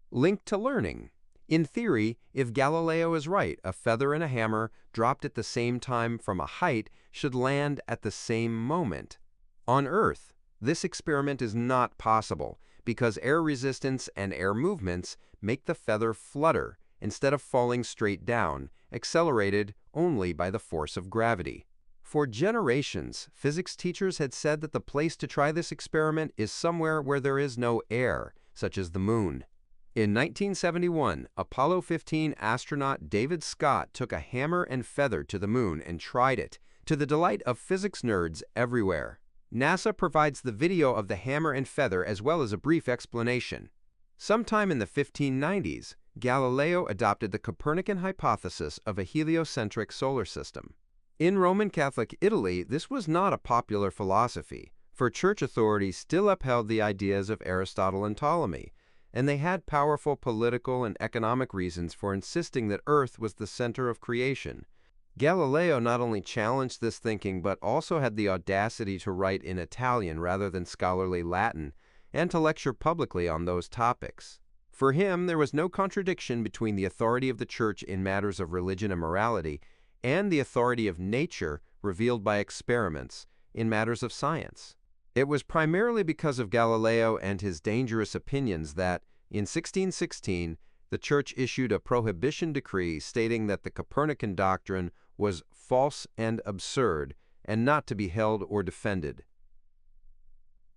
Speaker 1: Link to learning. In theory, if Galileo is right, a feather and a hammer dropped at the same time from a height should land at the same moment. On Earth, this experiment is not possible because air resistance and air movements make the feather flutter instead of falling straight down, accelerated only by the force of gravity. For generations, physics teachers had said that the place to try this experiment is somewhere where there is no air, such as the moon. In 1971, Apollo 15 astronaut David Scott took a hammer and feather to the moon and tried it, to the delight of physics nerds everywhere. NASA provides the video of the hammer and feather as well as a brief explanation. Sometime in the 1590s, Galileo adopted the Copernican hypothesis of a heliocentric solar system. In Roman Catholic Italy, this was not a popular philosophy, for church authorities still upheld the ideas of Aristotle and Ptolemy, and they had powerful political and economic reasons for insisting that Earth was the center of creation. Galileo not only challenged this thinking, but also had the audacity to write in Italian rather than scholarly Latin, and to lecture publicly on those topics. For him, there was no contradiction between the authority of the Church in matters of religion and morality and the authority of nature revealed by experiments in matters of science. It was primarily because of Galileo and his dangerous opinions that, in 1616, the Church issued a prohibition decree stating that the Copernican doctrine was false and absurd and not to be held or defended.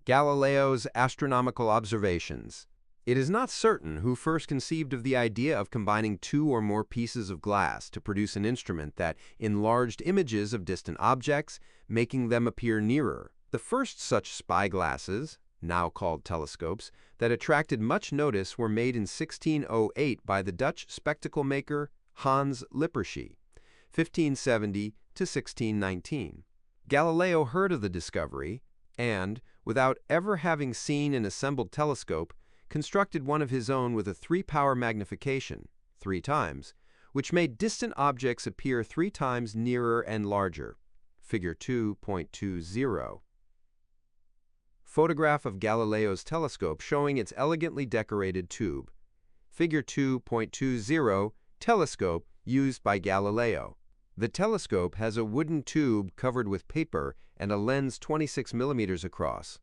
Speaker 1: Galileo's astronomical observations. It is not certain who first conceived of the idea of combining two or more pieces of glass to produce an instrument that enlarged images of distant objects, making them appear nearer. The first such spyglasses, now called telescopes, that attracted much notice were made in 1608 by the Dutch spectacle maker Hans Lippershey, 1570 to 1619. Galileo heard of the discovery and, without ever having seen an assembled telescope, constructed one of his own with a 3-power magnification, 3 times, which made distant objects appear 3 times nearer and larger. Figure 2.20. Photograph of Galileo's telescope showing its elegantly decorated tube. Figure 2.20, telescope used by Galileo. The telescope has a wooden tube covered with paper and a lens 26 millimeters across.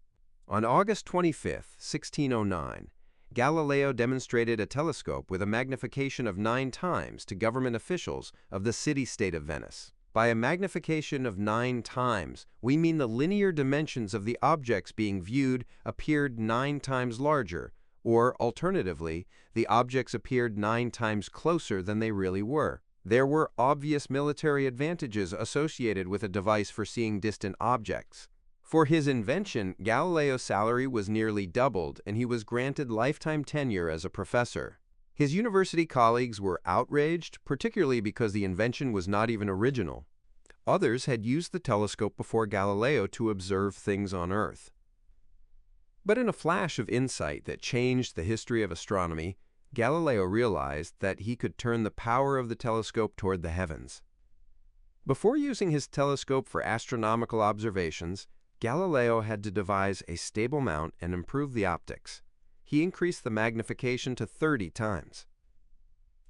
Speaker 1: On August 25, 1609, Galileo demonstrated a telescope with a magnification of 9 times to government officials of the city-state of Venice. By a magnification of 9 times, we mean the linear dimensions of the objects being viewed appeared 9 times larger, or alternatively, the objects appeared 9 times closer than they really were. There were obvious military advantages associated with a device for seeing distant objects. For his invention, Galileo's salary was nearly doubled, and he was granted lifetime tenure as a professor. His university colleagues were outraged, particularly because the invention was not even original. Others had used the telescope before Galileo to observe things on Earth. But in a flash of insight that changed the history of astronomy, Galileo realized that he could turn the power of the telescope toward the heavens. Before using his telescope for astronomical observations, Galileo had to devise a stable mount and improve the optics. He increased the magnification to 30 times.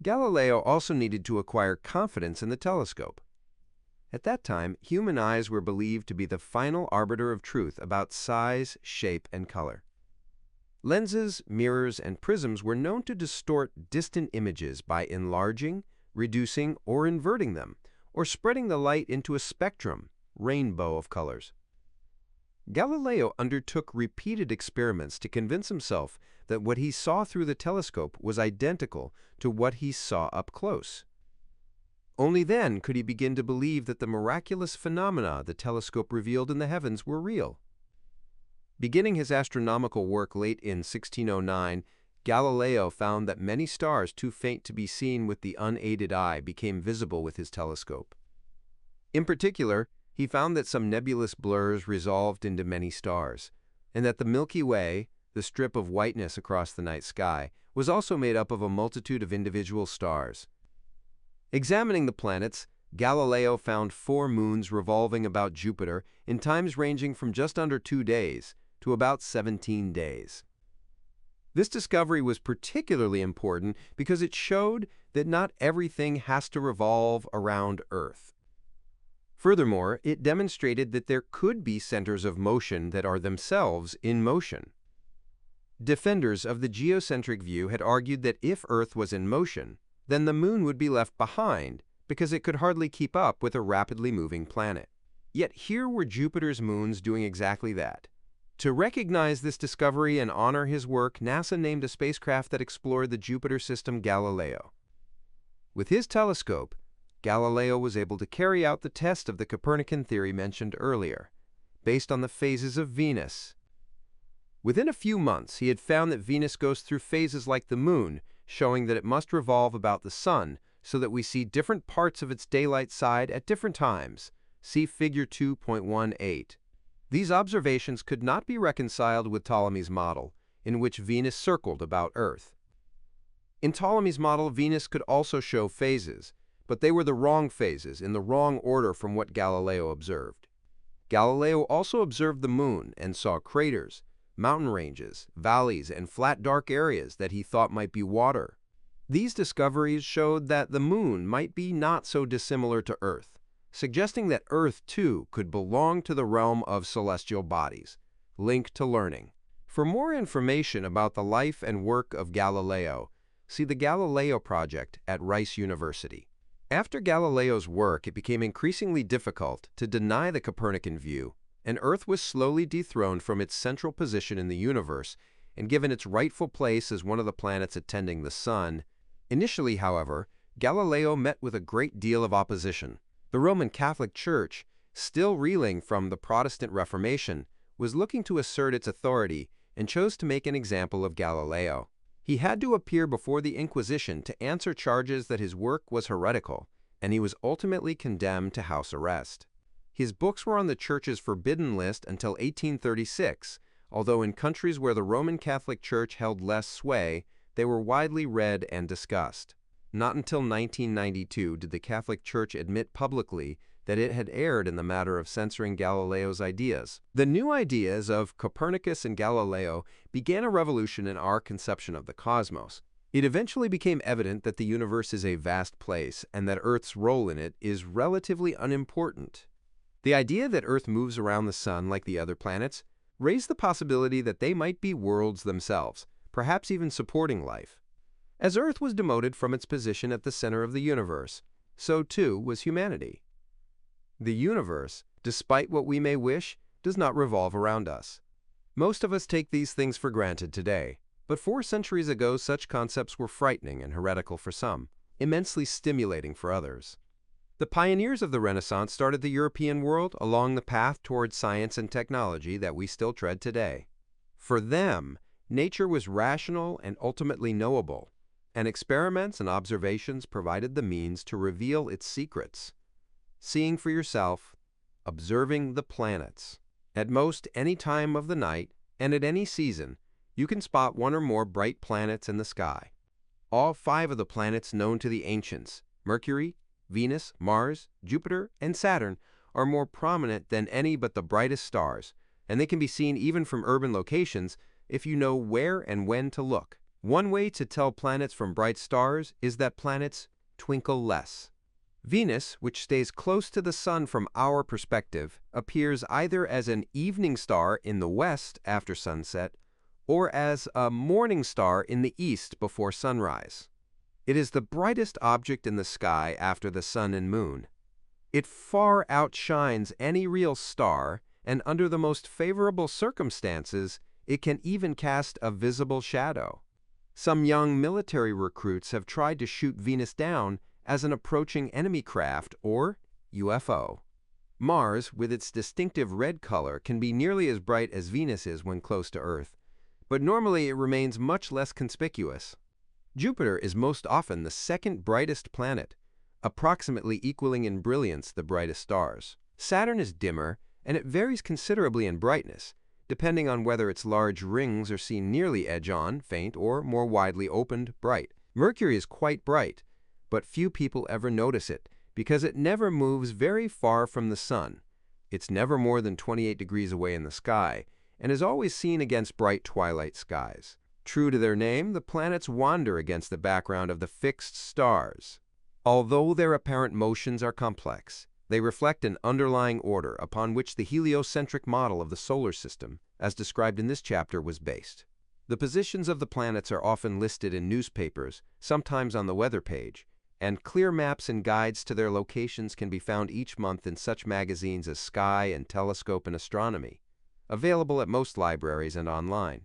Speaker 1: Galileo also needed to acquire confidence in the telescope. At that time, human eyes were believed to be the final arbiter of truth about size, shape, and color. Lenses, mirrors, and prisms were known to distort distant images by enlarging, reducing, or inverting them, or spreading the light into a spectrum, rainbow of colors. Galileo undertook repeated experiments to convince himself that what he saw through the telescope was identical to what he saw up close. Only then could he begin to believe that the miraculous phenomena the telescope revealed in the heavens were real. Beginning his astronomical work late in 1609, Galileo found that many stars too faint to be seen with the unaided eye became visible with his telescope. In particular, he found that some nebulous blurs resolved into many stars, and that the Milky Way, the strip of whiteness across the night sky, was also made up of a multitude of individual stars. Examining the planets, Galileo found 4 moons revolving about Jupiter in times ranging from just under 2 days to about 17 days. This discovery was particularly important because it showed that not everything has to revolve around Earth. Furthermore, it demonstrated that there could be centers of motion that are themselves in motion. Defenders of the geocentric view had argued that if Earth was in motion, then the Moon would be left behind because it could hardly keep up with a rapidly moving planet. Yet here were Jupiter's moons doing exactly that. To recognize this discovery and honor his work, NASA named a spacecraft that explored the Jupiter system Galileo. With his telescope, Galileo was able to carry out the test of the Copernican theory mentioned earlier, based on the phases of Venus. Within a few months, he had found that Venus goes through phases like the Moon, showing that it must revolve about the Sun so that we see different parts of its daylight side at different times. See Figure 2.18. These observations could not be reconciled with Ptolemy's model, in which Venus circled about Earth. In Ptolemy's model, Venus could also show phases, but they were the wrong phases, in the wrong order from what Galileo observed. Galileo also observed the Moon and saw craters, mountain ranges, valleys, and flat dark areas that he thought might be water. These discoveries showed that the Moon might be not so dissimilar to Earth, suggesting that Earth, too, could belong to the realm of celestial bodies. Link to learning. For more information about the life and work of Galileo, see the Galileo Project at Rice University. After Galileo's work, it became increasingly difficult to deny the Copernican view, and Earth was slowly dethroned from its central position in the universe and given its rightful place as one of the planets attending the Sun. Initially, however, Galileo met with a great deal of opposition. The Roman Catholic Church, still reeling from the Protestant Reformation, was looking to assert its authority and chose to make an example of Galileo. He had to appear before the Inquisition to answer charges that his work was heretical, and he was ultimately condemned to house arrest. His books were on the Church's forbidden list until 1836, although in countries where the Roman Catholic Church held less sway, they were widely read and discussed. Not until 1992 did the Catholic Church admit publicly that it had erred in the matter of censoring Galileo's ideas. The new ideas of Copernicus and Galileo began a revolution in our conception of the cosmos. It eventually became evident that the universe is a vast place and that Earth's role in it is relatively unimportant. The idea that Earth moves around the Sun like the other planets raised the possibility that they might be worlds themselves, perhaps even supporting life. As Earth was demoted from its position at the center of the universe, so too was humanity. The universe, despite what we may wish, does not revolve around us. Most of us take these things for granted today, but 4 centuries ago such concepts were frightening and heretical for some, immensely stimulating for others. The pioneers of the Renaissance started the European world along the path towards science and technology that we still tread today. For them, nature was rational and ultimately knowable, and experiments and observations provided the means to reveal its secrets. Seeing for yourself, observing the planets. At most any time of the night and at any season, you can spot 1 or more bright planets in the sky. All 5 of the planets known to the ancients, Mercury, Venus, Mars, Jupiter, and Saturn, are more prominent than any but the brightest stars, and they can be seen even from urban locations if you know where and when to look. One way to tell planets from bright stars is that planets twinkle less. Venus, which stays close to the Sun from our perspective, appears either as an evening star in the west after sunset or as a morning star in the east before sunrise. It is the brightest object in the sky after the Sun and Moon. It far outshines any real star, and under the most favorable circumstances, it can even cast a visible shadow. Some young military recruits have tried to shoot Venus down as an approaching enemy craft or UFO. Mars, with its distinctive red color, can be nearly as bright as Venus is when close to Earth, but normally it remains much less conspicuous. Jupiter is most often the 2nd brightest planet, approximately equaling in brilliance the brightest stars. Saturn is dimmer, and it varies considerably in brightness, depending on whether its large rings are seen nearly edge-on, faint, or more widely opened, bright. Mercury is quite bright, but few people ever notice it because it never moves very far from the Sun. It's never more than 28 degrees away in the sky, and is always seen against bright twilight skies. True to their name, the planets wander against the background of the fixed stars. Although their apparent motions are complex, they reflect an underlying order upon which the heliocentric model of the solar system, as described in this chapter, was based. The positions of the planets are often listed in newspapers, sometimes on the weather page, and clear maps and guides to their locations can be found each month in such magazines as Sky and Telescope and Astronomy, available at most libraries and online.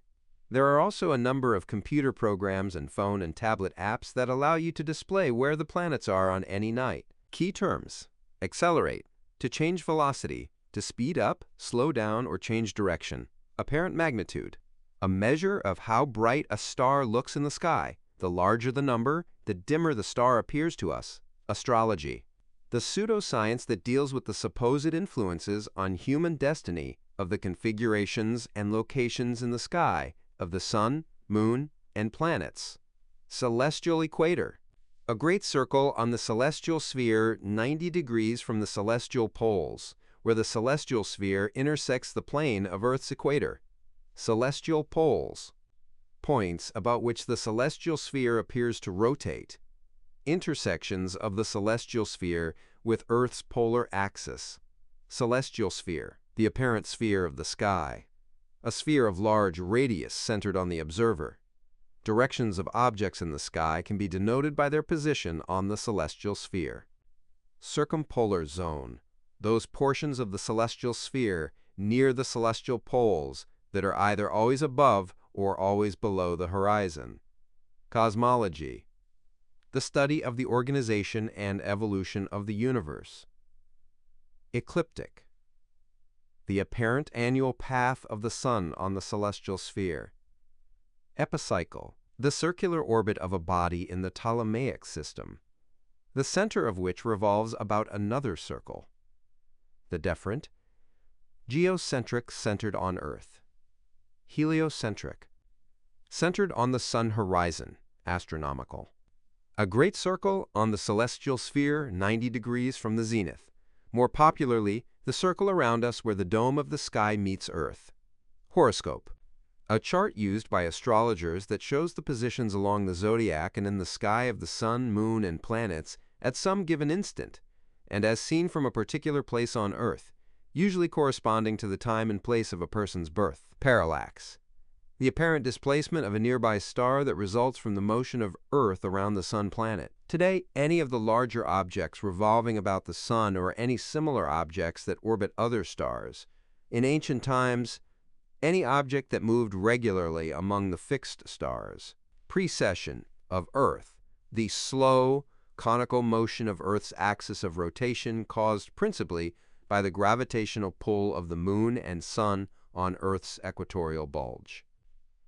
Speaker 1: There are also a number of computer programs and phone and tablet apps that allow you to display where the planets are on any night. Key terms: accelerate, to change velocity, to speed up, slow down, or change direction. Apparent magnitude, a measure of how bright a star looks in the sky. The larger the number, the dimmer the star appears to us. Astrology, the pseudoscience that deals with the supposed influences on human destiny of the configurations and locations in the sky of the Sun, Moon, and planets. Celestial equator, a great circle on the celestial sphere 90 degrees from the celestial poles, where the celestial sphere intersects the plane of Earth's equator. Celestial poles, points about which the celestial sphere appears to rotate. Intersections of the celestial sphere with Earth's polar axis. Celestial sphere, the apparent sphere of the sky. A sphere of large radius centered on the observer. Directions of objects in the sky can be denoted by their position on the celestial sphere. Circumpolar zone, those portions of the celestial sphere near the celestial poles that are either always above or always below the horizon. Cosmology, the study of the organization and evolution of the universe. Ecliptic, the apparent annual path of the Sun on the celestial sphere. Epicycle, the circular orbit of a body in the Ptolemaic system, the center of which revolves about another circle. The deferent, geocentric, centered on Earth. Heliocentric, centered on the Sun horizon, astronomical. A great circle on the celestial sphere 90 degrees from the zenith, more popularly, the circle around us where the dome of the sky meets Earth. Horoscope, a chart used by astrologers that shows the positions along the zodiac and in the sky of the sun, moon, and planets at some given instant, and as seen from a particular place on Earth, usually corresponding to the time and place of a person's birth. Parallax. The apparent displacement of a nearby star that results from the motion of Earth around the Sun planet. Today, any of the larger objects revolving about the Sun or any similar objects that orbit other stars. In ancient times, any object that moved regularly among the fixed stars. Precession of Earth. The slow, conical motion of Earth's axis of rotation caused principally by the gravitational pull of the Moon and Sun on Earth's equatorial bulge.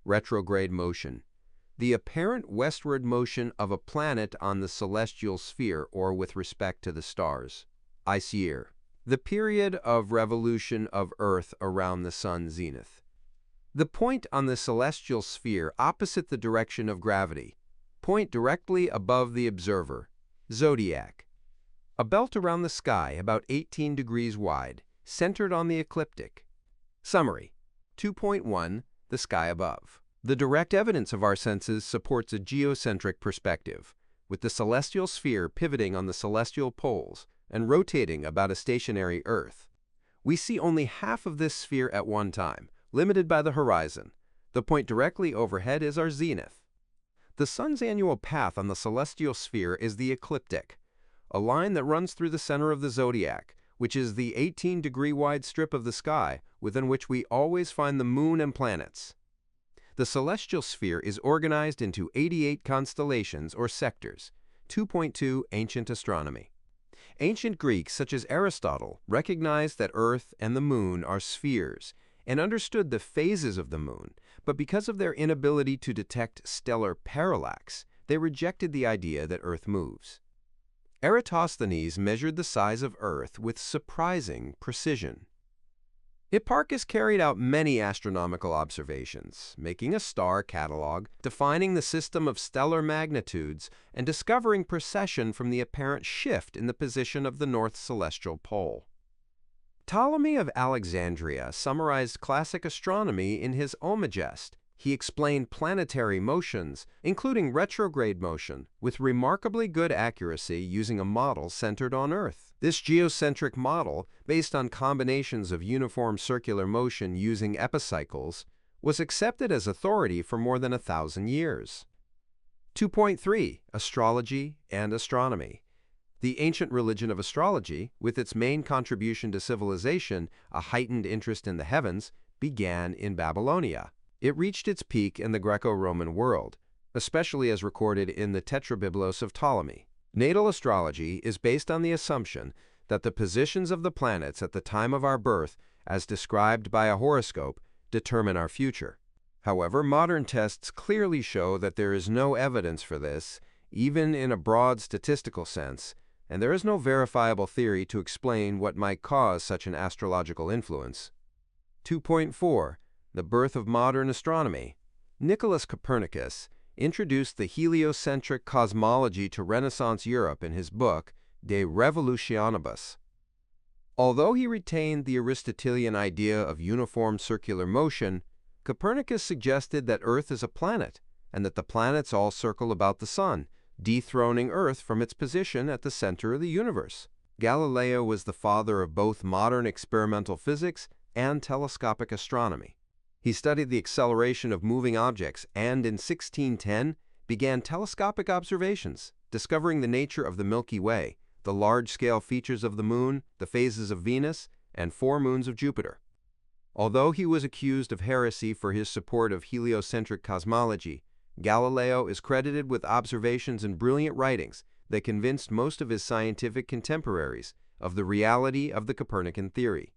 Speaker 1: Retrograde motion. The apparent westward motion of a planet on the celestial sphere or with respect to the stars. Ice year. The period of revolution of Earth around the Sun's zenith. The point on the celestial sphere opposite the direction of gravity. Point directly above the observer. Zodiac. A belt around the sky about 18 degrees wide, centered on the ecliptic. Summary. 2.1. The sky above. The direct evidence of our senses supports a geocentric perspective, with the celestial sphere pivoting on the celestial poles and rotating about a stationary Earth. We see only half of this sphere at one time, limited by the horizon. The point directly overhead is our zenith. The Sun's annual path on the celestial sphere is the ecliptic, a line that runs through the center of the zodiac, which is the 18-degree wide strip of the sky within which we always find the moon and planets. The celestial sphere is organized into 88 constellations or sectors. 2.2 Ancient Astronomy. Ancient Greeks such as Aristotle recognized that Earth and the moon are spheres and understood the phases of the moon, but because of their inability to detect stellar parallax, they rejected the idea that Earth moves. Eratosthenes measured the size of Earth with surprising precision. Hipparchus carried out many astronomical observations, making a star catalog, defining the system of stellar magnitudes, and discovering precession from the apparent shift in the position of the north celestial pole. Ptolemy of Alexandria summarized classic astronomy in his Almagest. He explained planetary motions, including retrograde motion, with remarkably good accuracy using a model centered on Earth. This geocentric model, based on combinations of uniform circular motion using epicycles, was accepted as authority for more than 1,000 years. 2.3 Astrology and Astronomy. The ancient religion of astrology, with its main contribution to civilization, a heightened interest in the heavens, began in Babylonia. It reached its peak in the Greco-Roman world, especially as recorded in the Tetrabiblos of Ptolemy. Natal astrology is based on the assumption that the positions of the planets at the time of our birth, as described by a horoscope, determine our future. However, modern tests clearly show that there is no evidence for this, even in a broad statistical sense, and there is no verifiable theory to explain what might cause such an astrological influence. 2.4. The birth of modern astronomy. Nicholas Copernicus introduced the heliocentric cosmology to Renaissance Europe in his book, De Revolutionibus. Although he retained the Aristotelian idea of uniform circular motion, Copernicus suggested that Earth is a planet, and that the planets all circle about the Sun, dethroning Earth from its position at the center of the universe. Galileo was the father of both modern experimental physics and telescopic astronomy. He studied the acceleration of moving objects and in 1610 began telescopic observations, discovering the nature of the Milky Way, the large-scale features of the Moon, the phases of Venus, and 4 moons of Jupiter. Although he was accused of heresy for his support of heliocentric cosmology, Galileo is credited with observations and brilliant writings that convinced most of his scientific contemporaries of the reality of the Copernican theory.